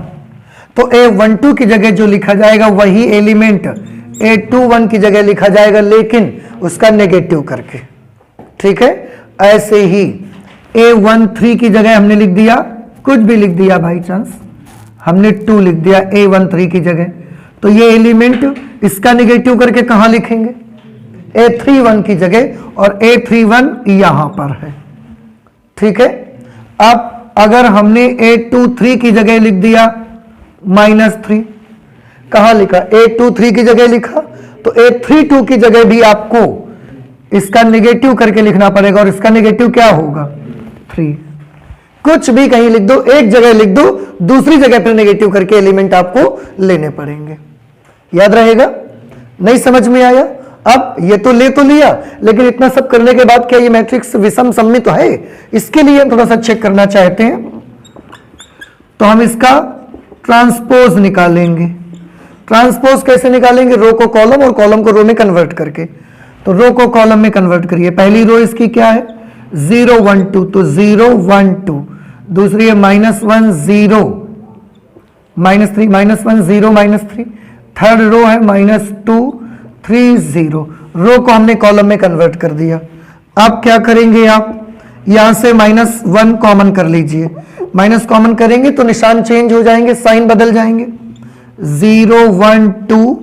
तो a12 की जगह जो लिखा जाएगा वही एलिमेंट a21 की जगह लिखा जाएगा, लेकिन उसका नेगेटिव करके। ठीक है? ऐसे ही a13 की जगह हमने लिख दिया, कुछ भी लिख दिया बाई चांस, हमने 2 लिख दिया a13 की जगह, तो ये एलिमेंट इसका नेगेटिव करके कहां लिखेंगे? a31 की जगह, और a31 यहां पर है। ठीक है? अब अगर हमने a23 की जगह लिख दिया -3, कहां लिखा? a23 की जगह लिखा, तो a32 की जगह भी आपको इसका नेगेटिव करके लिखना पड़ेगा, और इसका नेगेटिव क्या होगा? 3। कुछ भी कहीं लिख दो, एक जगह लिख दो, दूसरी जगह पर नेगेटिव करके एलिमेंट आपको लेने पड़ेंगे। याद रहेगा? नहीं समझ में आया? अब ये तो ले तो लिया, लेकिन इतना सब करने के बाद क्या ये मैट्रिक्स विषम सममित है? इसके लिए हम थोड़ा सा चेक करना चाहते हैं, तो हम इसका ट्रांसपोज निकालेंगे। ट्रांसपोज कैसे निकालेंगे? रो को कॉलम और कॉलम को रो में कन्वर्ट करके। तो रो को कॉलम में कन्वर्ट करिए। पहली रो इसकी क्या है? 0 1 2, तो 0 1 2। दूसरी है -1 0 -3, -1 0 -3। थर्ड रो है -2 3 0। रो को हमने कॉलम में कन्वर्ट कर दिया। अब क्या करेंगे? आप यहां से -1 कॉमन कर लीजिए। माइनस कॉमन करेंगे तो निशान चेंज हो जाएंगे, साइन बदल जाएंगे। 0 1 2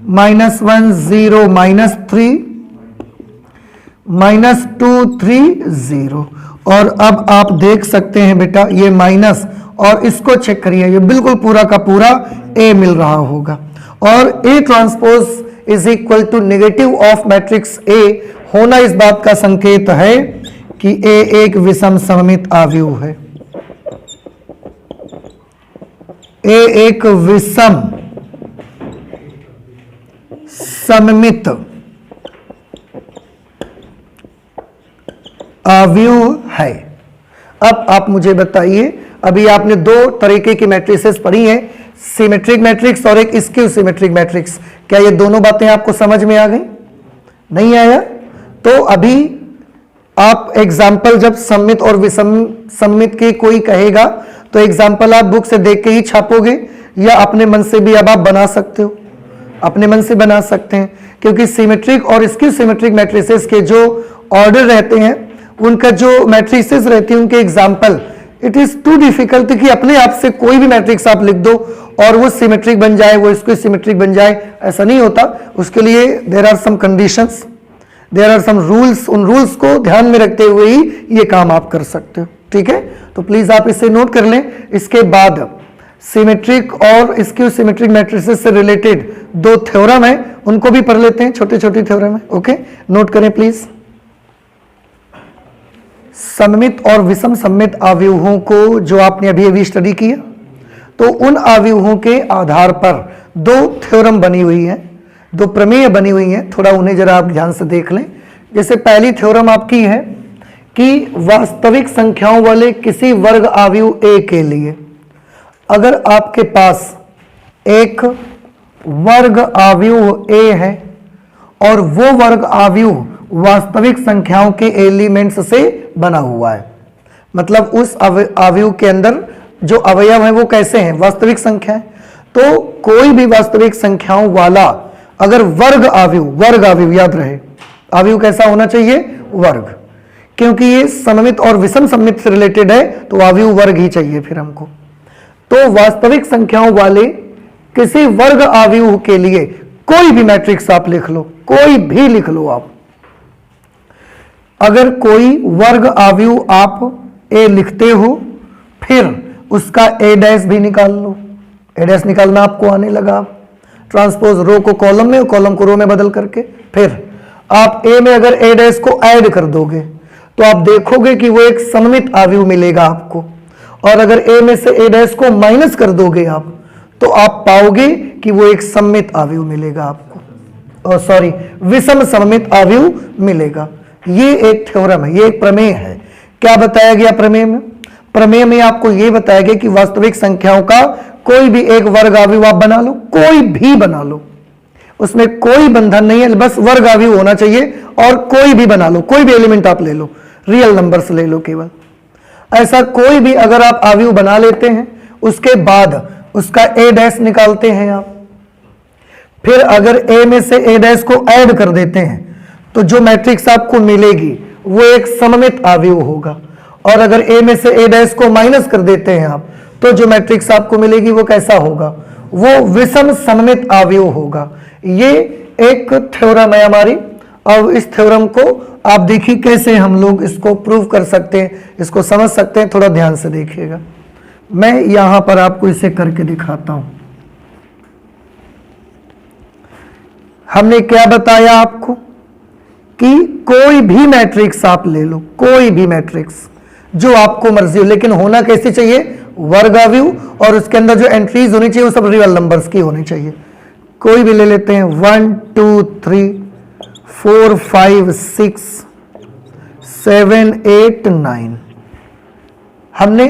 -1 0 -3 -2 3 0। और अब आप देख सकते हैं बेटा ये माइनस, और इसको चेक करिए, ये बिल्कुल पूरा का पूरा A मिल रहा होगा। और A transpose is equal to negative of matrix A होना इस बात का संकेत है कि ए एक विषम सममित आव्यूह है। ए एक विषम सममित आव्यूह है। अब आप मुझे बताइए, अभी आपने दो तरीके की मैट्रिसेस पढ़ी हैं, सिमेट्रिक मैट्रिक्स और एक स्क्यू सिमेट्रिक मैट्रिक्स। क्या ये दोनों बातें आपको समझ में आ गई? नहीं आया? तो अभी आप एग्जाम्पल जब सममित और विषम सममित की कोई कहेगा तो एग्जाम्पल आप बुक से देख के ही छापोगे या अपने मन से भी अब आप बना सकते हो? अपने मन से बना सकते हैं, क्योंकि सिमेट्रिक और स्क्यू सिमेट्रिक मैट्रिसेस के जो ऑर्डर रहते हैं, उनका जो मैट्रिसेस रहती है, उनके example, it is too difficult कि अपने आप से कोई भी मैट्रिक्स आप लिख दो और वो सिमेट्रिक बन जाए, वो स्क्यू सिमेट्रिक बन जाए, ऐसा नहीं होता। उसके लिए there are some conditions, there are some rules. उन रूल्स को ध्यान में रखते हुए ही ये काम आप कर सकते हो। ठीक है, तो प्लीज आप इसे नोट कर लें। इसके बाद सिमेट्रिक और स्क्यू सिमेट्रिक मैट्रिसेस से रिलेटेड दो थ्योरम है, उनको भी पढ़ लेते हैं, छोटे छोटे थ्योरम है। ओके, नोट करें प्लीज। सममित और विषम सममित आव्यूहों को जो आपने अभी अभी स्टडी किया, तो उन आव्यूहों के आधार पर दो थ्योरम बनी हुई है, दो प्रमेय बनी हुई हैं। थोड़ा उन्हें जरा आप ध्यान से देख लें। जैसे पहली थ्योरम आपकी है कि वास्तविक संख्याओं वाले किसी वर्ग आव्यूह ए के लिए अगर आपके पास एक वर्ग आव्यूह ए है और वो वर्ग आव्यूह वास्तविक संख्याओं के एलिमेंट्स से बना हुआ है, मतलब उस आव्यूह के अंदर जो अवयव है वो कैसे हैं? वास्तविक संख्या है। तो कोई भी वास्तविक संख्याओं वाला अगर वर्ग आव्यूह याद रहे, आव्यूह कैसा होना चाहिए? वर्ग। क्योंकि ये सममित और विषम सममित से रिलेटेड है तो आव्यूह वर्ग ही चाहिए फिर हमको। तो वास्तविक संख्याओं वाले किसी वर्ग आव्यूह के लिए कोई भी मैट्रिक्स आप लिख लो, कोई भी लिख लो आप। अगर कोई वर्ग आव्यूह आप ए लिखते हो, फिर उसका ए डैश भी निकाल लो। ए डैश निकालना आपको आने लगा, ट्रांसपोज रो को कॉलम में और कॉलम को रो में बदल करके, फिर आप ए में अगर ए डैश को ऐड कर दोगे तो आप देखोगे कि वो एक सममित आव्यूह मिलेगा आपको। और अगर ए में से ए डैश को माइनस कर दोगे आप, तो आप पाओगे कि वो एक सममित आव्यूह मिलेगा आपको, सॉरी विषम सममित आव्यूह मिलेगा। ये एक थ्योरम है, ये एक प्रमेय है। क्या बताया गया प्रमेय में? प्रमेय में आपको ये बताया गया कि वास्तविक संख्याओं का कोई भी एक वर्ग आव्यूह आप बना लो, कोई भी बना लो, उसमें कोई बंधन नहीं है, बस वर्ग आव्यूह होना चाहिए और कोई भी बना लो, कोई भी एलिमेंट आप ले लो, रियल नंबर्स ले लो केवल। ऐसा कोई भी अगर आप आव्यूह बना लेते हैं, उसके बाद उसका ए डैश निकालते हैं आप, फिर अगर ए में से ए डैश को ऐड कर देते हैं तो जो मैट्रिक्स आपको मिलेगी वो एक सममित आव्यूह होगा। और अगर ए में से ए डैश को माइनस कर देते हैं आप, तो जो मैट्रिक्स आपको मिलेगी वो कैसा होगा? वो विषम सममित आव्यूह होगा। ये एक थ्योरम है हमारी। अब इस थ्योरम को आप देखिए कैसे हम लोग इसको प्रूव कर सकते हैं, इसको समझ सकते हैं। थोड़ा ध्यान से देखिएगा, मैं यहां पर आपको इसे करके दिखाता हूं। हमने क्या बताया आपको कि कोई भी मैट्रिक्स आप ले लो, कोई भी मैट्रिक्स जो आपको मर्जी हो, लेकिन होना कैसे चाहिए? वर्ग आव्यूह, और उसके अंदर जो एंट्रीज होनी चाहिए वो सब रियल नंबर्स की होनी चाहिए। कोई भी ले लेते हैं, 1 2 3 4 5 6 7 8 9।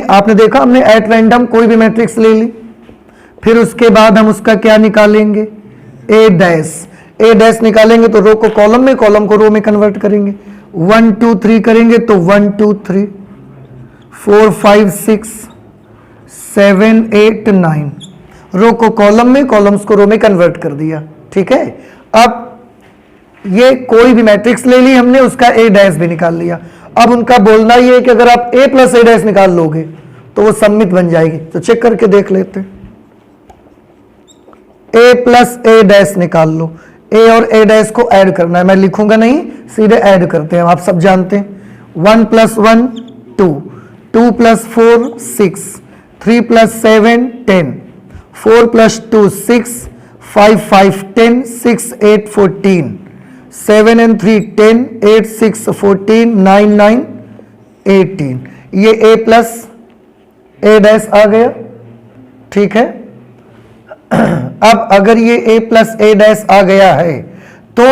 आपने देखा, हमने एट रैंडम कोई भी मैट्रिक्स ले ली, फिर उसके बाद हम उसका क्या निकालेंगे? ए डैश। ए डैश निकालेंगे तो रो को कॉलम में, कॉलम को रो में कन्वर्ट करेंगे। 1 2 3 करेंगे तो 1 2 3 4 5 6 7 8 9, रो को कॉलम में, कॉलम्स को रो में कन्वर्ट कर दिया। ठीक है, अब ये कोई भी मैट्रिक्स ले ली हमने, उसका ए डैश भी निकाल लिया। अब उनका बोलना ये है कि अगर आप ए प्लस ए डैश निकाल लोगे तो वो सममित बन जाएगी। तो चेक करके देख लेते हैं। ए प्लस ए डैश निकाल लो, ए और ए डैश को ऐड करना है, मैं लिखूंगा नहीं, सीधे ऐड करते हैं, आप सब जानते हैं। 1 + 1 2, 2 + 4 6, 3 + 7 10, 4 + 2 6, 5 5 10, 6 8 14, 7 and 3 10, 8 6 14, 9 9 18, ये a प्लस a डैश आ गया, ठीक है। अब अगर ये a प्लस a डैश आ गया है तो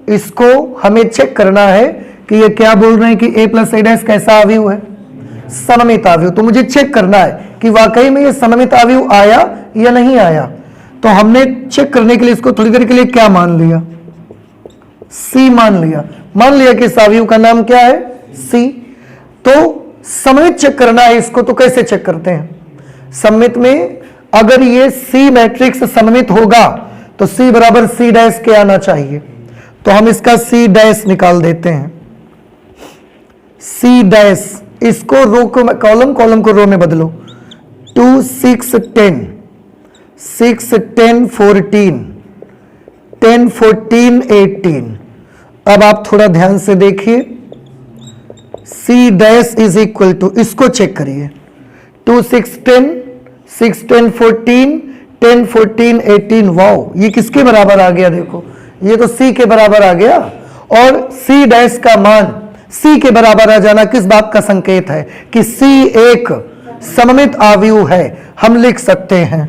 इसको हमें चेक करना है कि ये क्या बोल रहे हैं कि a प्लस a डैश कैसा अवयव है, सममित अवयव। तो मुझे चेक करना है कि वाकई में ये सममित अवयव आया या नहीं आया। तो हमने चेक करने के लिए इसको थोड़ी देर के लिए क्या मान लिया, C मान लिया कि इस अवयव का नाम क्या है, C। तो सममित चेक करना है इसको, तो कैसे चेक करते हैं, सममित में अगर ये C मैट्रिक्स सममित होगा तो C बराबर C डैश के आना चाहिए। तो हम इसका C डैश निकाल देते हैं, C डैश, इसको रो को कॉलम को रो में बदलो। 2 6 10, 6 10 14, 10 14 18। अब आप थोड़ा ध्यान से देखिए, C dash is equal to, इसको चेक करिए, 2 6 10, 6 10 14, 10 14 18। वाओ, ये किसके बराबर आ गया, देखो ये तो C के बराबर आ गया। और C डैश का मान C के बराबर आ जाना किस बात का संकेत है कि C एक सममित अवयव है। हम लिख सकते हैं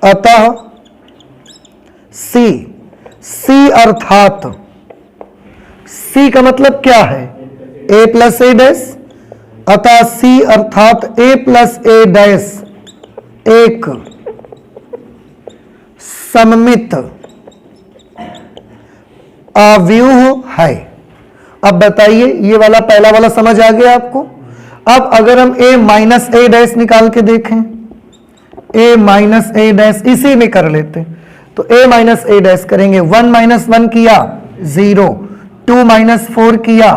अतः C अर्थात C का मतलब क्या है, a प्लस a डैश, अतः C अर्थात a प्लस a डैश एक सममित अवयव है। अब बताइए, ये वाला पहला वाला समझ आ गया आपको। अब अगर हम a माइनस a डैश निकाल के देखें, a माइनस a डैश इसी में कर लेते हैं, तो a माइनस a डैश करेंगे, 1 माइनस 1 किया 0, 2 माइनस 4 किया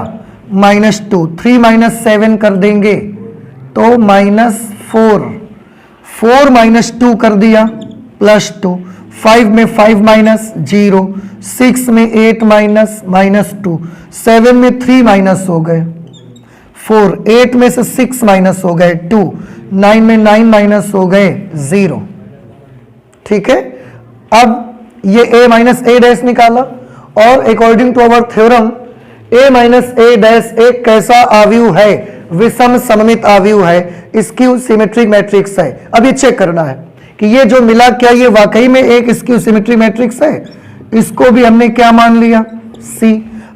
-2, 3 माइनस 7 कर देंगे तो -4, 4 माइनस 2 कर दिया +2, 5 में 5 माइनस 0, 6 में 8 माइनस -2, 7 में 3 माइनस हो गए 4, 8 में से 6 माइनस हो गए 2, 9 में 9 माइनस हो गए 0, ठीक है। अब ये a माइनस a डैश निकाला और according to our theorem a minus a dash एक कैसा अवयव है, विषम सममित अवयव है, स्क्यू सिमेट्रिक मैट्रिक्स है। अब ये चेक करना है कि ये जो मिला क्या ये वाकई में एक स्क्यू सिमेट्रिक मैट्रिक्स है, इसको भी हमने क्या मान लिया, C।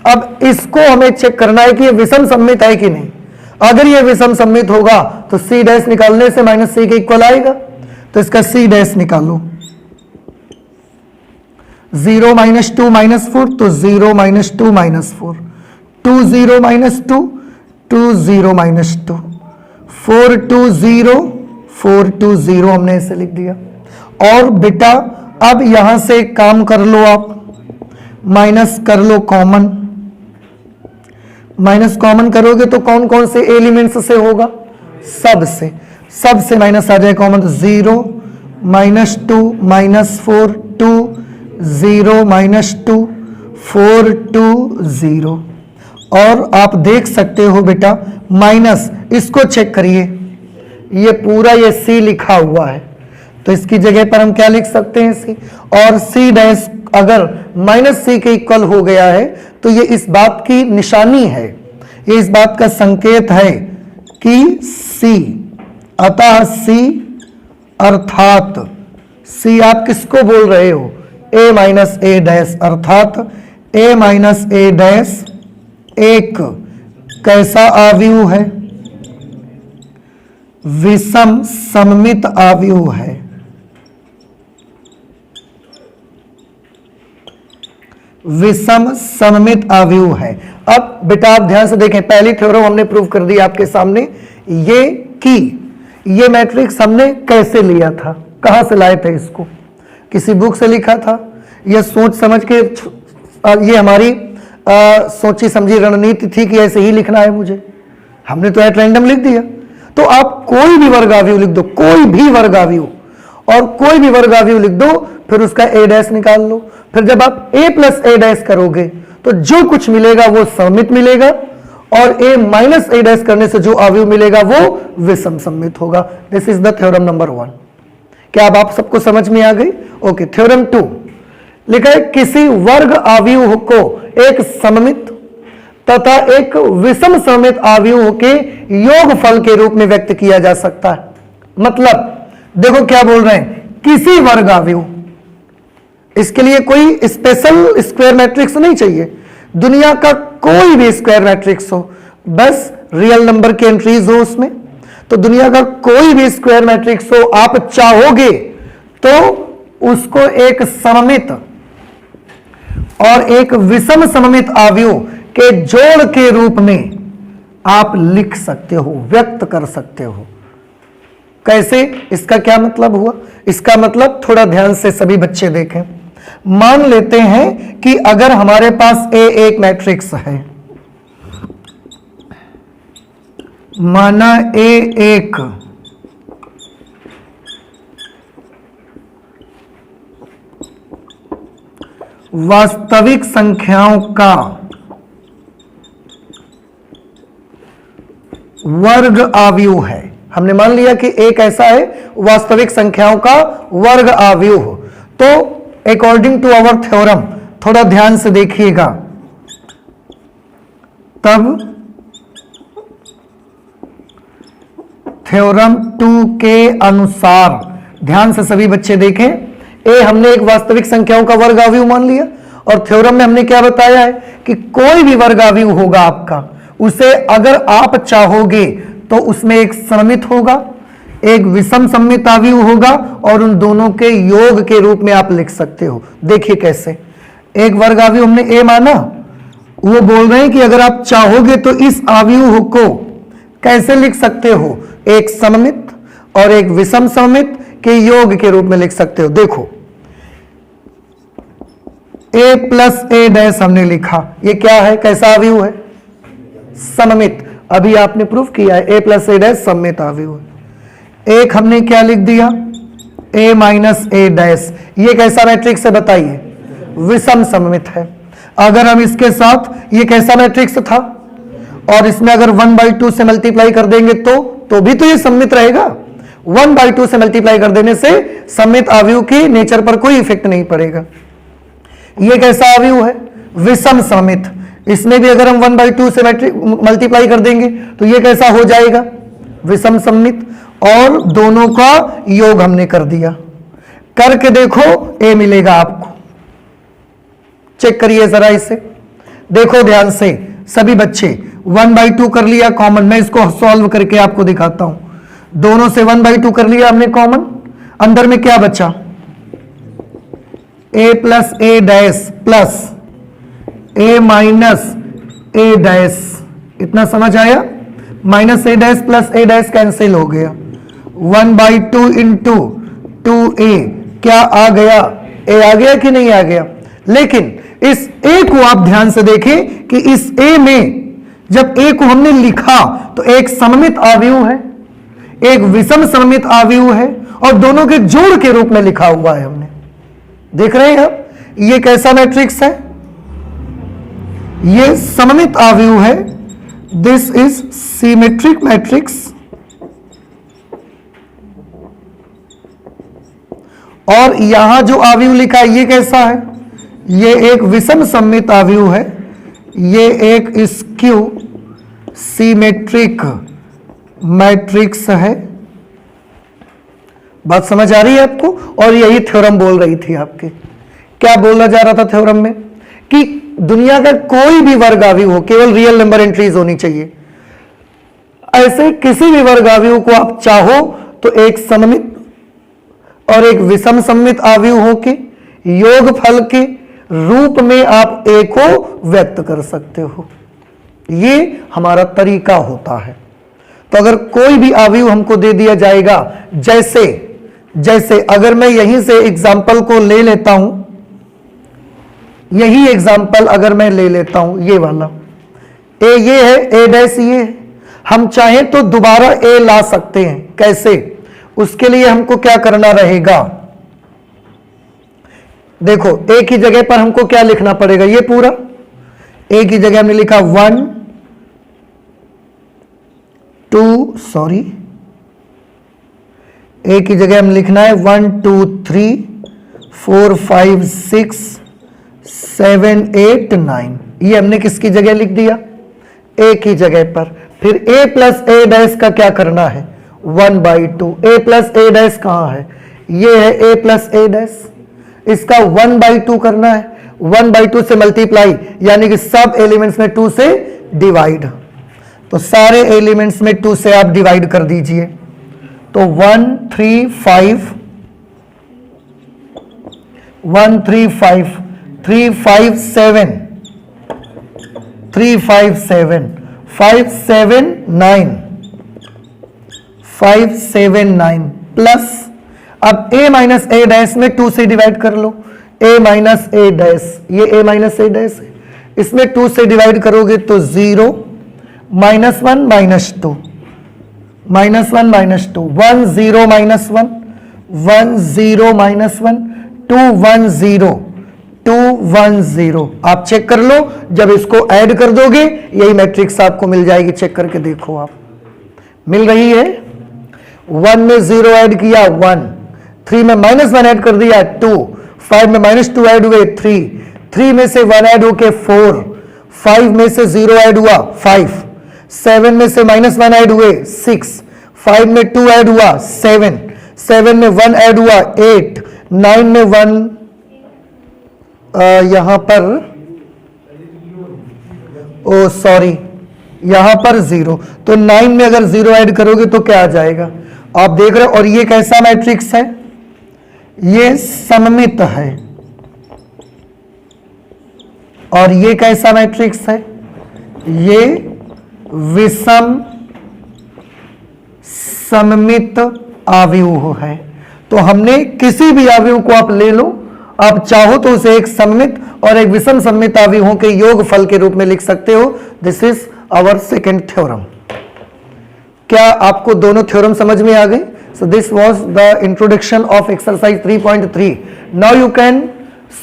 अब इसको हमें चेक करना है कि ये विषम सममित है कि नहीं। अगर ये विषम सममित होगा तो C डैश निकालने से -C के इक्वल आएगा, तो इसका C डैश निकालो। 0 - 2 - 4, तो 0 - 2 - 4, 2 0 - 2, 2 0 - 2, 4 2 0, 4 2 0 हमने ऐसे लिख दिया। और बेटा अब यहां से एक काम कर लो, आप माइनस कर लो कॉमन, माइनस कॉमन करोगे तो कौन कौन से एलिमेंट्स से होगा, सब से माइनस आ जाए कॉमन, तो 0 -2 -4 2 0 -2 4 2 0। और आप देख सकते हो बेटा माइनस, इसको चेक करिए, ये पूरा ये C लिखा हुआ है, तो इसकी जगह पर हम क्या लिख सकते हैं C। और C डैश अगर -C के इक्वल हो गया है तो ये इस बात की निशानी है, ये इस बात का संकेत है कि C, अतः C अर्थात C आप किसको बोल रहे हो, a माइनस a डैश, अर्थात a माइनस a डैश एक कैसा अवयव है, विषम सममित अवयव है। विषम सममित अवयव है। अब बेटा आप ध्यान से देखें, पहली थ्योरम हमने प्रूव कर दी आपके सामने, ये कि ये मैट्रिक्स हमने कैसे लिया था, कहां से लाए थे इसको, किसी बुक से लिखा था या सोच समझ के, ये हमारी सोची समझी रणनीति थी कि ऐसे ही लिखना है मुझे, हमने तो एट रैंडम लिख दिया। तो आप कोई भी वर्ग अवयव लिख दो, कोई भी वर्ग अवयव, और कोई भी वर्ग अवयव लिख दो, फिर उसका a डैश निकाल लो, फिर जब आप a प्लस a डैश करोगे तो जो कुछ मिलेगा वो सममित मिलेगा, और a माइनस a डैश करने से जो अवयव मिलेगा वो विषम सममित होगा। This is the theorem number 1। क्या अब आप सबको समझ में आ गई? ओके, थ्योरम 2, लिखा है किसी वर्ग आव्यूह को एक सममित तथा एक विषम सममित आव्यूह के योगफल के रूप में व्यक्त किया जा सकता है। मतलब देखो क्या बोल रहे हैं, किसी वर्ग आव्यूह, इसके लिए कोई स्पेशल स्क्वायर मैट्रिक्स नहीं चाहिए, दुनिया का कोई भी स्क्वायर मैट्रिक्स हो, बस रियल नंबर की एंट्रीज हो उसमें, तो दुनिया का कोई भी स्क्वायर मैट्रिक्स हो, आप चाहोगे तो उसको एक सममित और एक विषम सममित आव्यूह के जोड़ के रूप में आप लिख सकते हो, व्यक्त कर सकते हो। कैसे, इसका क्या मतलब हुआ? इसका मतलब थोड़ा ध्यान से सभी बच्चे देखें। मान लेते हैं कि अगर हमारे पास ए एक मैट्रिक्स है, माना ए एक वास्तविक संख्याओं का वर्ग आव्यूह है। हमने मान लिया कि एक ऐसा है वास्तविक संख्याओं का वर्ग आव्यूह। तो अकॉर्डिंग टू आवर थ्योरम, थोड़ा ध्यान से देखिएगा, तब थ्योरम 2 के अनुसार, ध्यान से सभी बच्चे देखें, ए हमने एक वास्तविक संख्याओं का वर्ग आव्यूह मान लिया और थ्योरम में हमने क्या बताया है कि कोई भी वर्ग आव्यूह होगा आपका, उसे अगर आप चाहोगे तो उसमें एक सममित होगा, एक विषम सममित आव्यूह होगा और उन दोनों के योग के रूप में आप लिख सकते हो। देखिए कैसे, एक वर्ग आव्यूह हमने ए माना, वो बोल रहे हैं कि अगर आप चाहोगे तो इस आव्यूह को कैसे लिख सकते हो, एक सममित और एक विषम सममित के योग के रूप में लिख सकते हो। देखो a प्लस ए डैश हमने लिखा, ये क्या है, कैसा आव्यूह है, सममित। अभी आपने प्रूफ किया है a प्लस ए डैश सममित आव्यूह है। एक हमने क्या लिख दिया, a माइनस ए डैश, ये कैसा मैट्रिक्स है बताइए, विषम सममित है। अगर हम इसके साथ, ये कैसा मैट्रिक्स था, और इसमें अगर 1/2 से मल्टीप्लाई कर देंगे तो भी तो ये सममित रहेगा। 1/2 से मल्टीप्लाई कर देने से सममित आव्यूह की नेचर पर कोई इफेक्ट नहीं पड़ेगा। ये कैसा आव्यूह है, विषम सममित। इसमें भी अगर हम 1/2 से मल्टीप्लाई कर देंगे तो ये कैसा हो जाएगा, विषम सममित, और दोनों का योग हमने कर दिया। करके देखो ए मिलेगा आपको, चेक करिए जरा इसे, देखो ध्यान से सभी बच्चे। 1/2 कर लिया कॉमन, मैं इसको सॉल्व करके आपको दिखाता हूं। दोनों से 1/2 कर लिया हमने कॉमन, अंदर में क्या बचा, a plus A dash plus a minus A dash, इतना समझ आया, माइनस ए डैश प्लस ए डैश कैंसिल हो गया, 1/2 इंटू 2a, क्या आ गया, a आ गया कि नहीं आ गया। लेकिन इस a को आप ध्यान से देखें कि इस a में जब a को हमने लिखा तो एक सममित आव्यूह है, एक विषम सममित आव्यूह है, और दोनों के जोड़ के रूप में लिखा हुआ है हमने। देख रहे हैं आप, ये कैसा मैट्रिक्स है, ये सममित आव्यूह है, दिस इज सिमेट्रिक मैट्रिक्स। और यहां जो आव्यूह लिखा है ये कैसा है, ये एक विषम सममित आव्यूह है, ये एक स्क्यू सिमेट्रिक मैट्रिक्स है। बात समझ आ रही है आपको। और यही थ्योरम बोल रही थी आपके, क्या बोला जा रहा था थ्योरम में, कि दुनिया का कोई भी वर्ग आव्यूह हो, केवल रियल नंबर एंट्रीज होनी चाहिए। ऐसे किसी भी वर्ग आव्यूह को आप चाहो तो एक सममित और एक विषम सममित आव्यूह हो के योगफल के रूप में आप ए को व्यक्त कर सकते हो। ये हमारा तरीका होता है। तो अगर कोई भी आव्यूह हमको दे दिया जाएगा, जैसे अगर मैं यहीं से एग्जाम्पल को ले लेता हूं, यही एग्जाम्पल अगर मैं ले लेता हूं, ये वाला ए ये है, ए डैश ये है, हम चाहें तो दोबारा ए ला सकते हैं। कैसे, उसके लिए हमको क्या करना रहेगा, देखो ए की जगह पर हमको क्या लिखना पड़ेगा, ये पूरा ए की जगह हमने लिखा 1 2 सॉरी ए की जगह हम लिखना है 1 2 3 4 5 6 7 8 9, ये हमने किसकी जगह लिख दिया, a की जगह पर। फिर a प्लस a डैश का क्या करना है, 1/2। a प्लस a डैश कहाँ है, ये है a प्लस a डैश, इसका 1/2 करना है। 1/2 से मल्टीप्लाई, यानी कि सब एलिमेंट्स में 2 से डिवाइड, तो सारे एलिमेंट्स में 2 से आप डिवाइड कर दीजिए। तो 1 3 5 1 3 5 3 5 7 3 5 7 5 7 9 5 7 9 प्लस, अब a माइनस a डैश में 2 से डिवाइड कर लो, a माइनस a डैश, ये a माइनस a डैश है, इसमें 2 से डिवाइड करोगे तो 0 -1 -2 -1 -2 1 0 -1 1 0 -1 2 1 0 2 1 0। आप चेक कर लो, जब इसको ऐड कर दोगे यही मैट्रिक्स आपको मिल जाएगी, चेक करके देखो आप, मिल रही है। 1 में 0 ऐड किया 1, 3 में -1 ऐड कर दिया 2, 5 में -2 ऐड हुए 3, 3 में से 1 ऐड होके 4, 5 में से 0 ऐड हुआ 5, 7 में से -1 ऐड हुए 6, 5 में 2 ऐड हुआ 7, 7 में 1 ऐड हुआ 8, 9 में 1 यहां पर, ओ सॉरी यहां पर 0, तो 9 में अगर 0 ऐड करोगे तो क्या आ जाएगा, आप देख रहे हो। और ये कैसा मैट्रिक्स है, ये सममित है, और ये कैसा मैट्रिक्स है, ये विषम सममित आव्यूह है। तो हमने किसी भी आव्यूह को आप ले लो, आप चाहो तो उसे एक सममित और एक विषम सममित आव्यूहों के योगफल के रूप में लिख सकते हो। This is our second theorem. क्या आपको दोनों थ्योरम समझ में आ गए? So this was the introduction of exercise 3.3। Now you can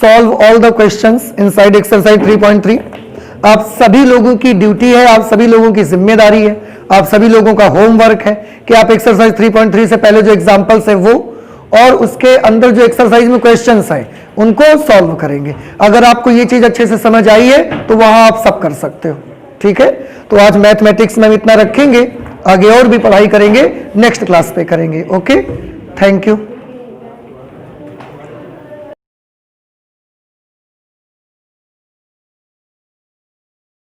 solve all the questions inside exercise 3.3। आप सभी लोगों की ड्यूटी है, आप सभी लोगों की जिम्मेदारी है, आप सभी लोगों का होमवर्क है कि आप एक्सरसाइज 3.3 से पहले जो एग्जांपल्स है वो और उसके अंदर जो एक्सरसाइज में क्वेश्चंस है उनको सॉल्व करेंगे। अगर आपको ये चीज अच्छे से समझ आई है तो वहां आप सब कर सकते हो, ठीक है। तो आज मैथमेटिक्स में हम इतना रखेंगे, आगे और भी पढ़ाई करेंगे, नेक्स्ट क्लास पे करेंगे। Okay, thank you.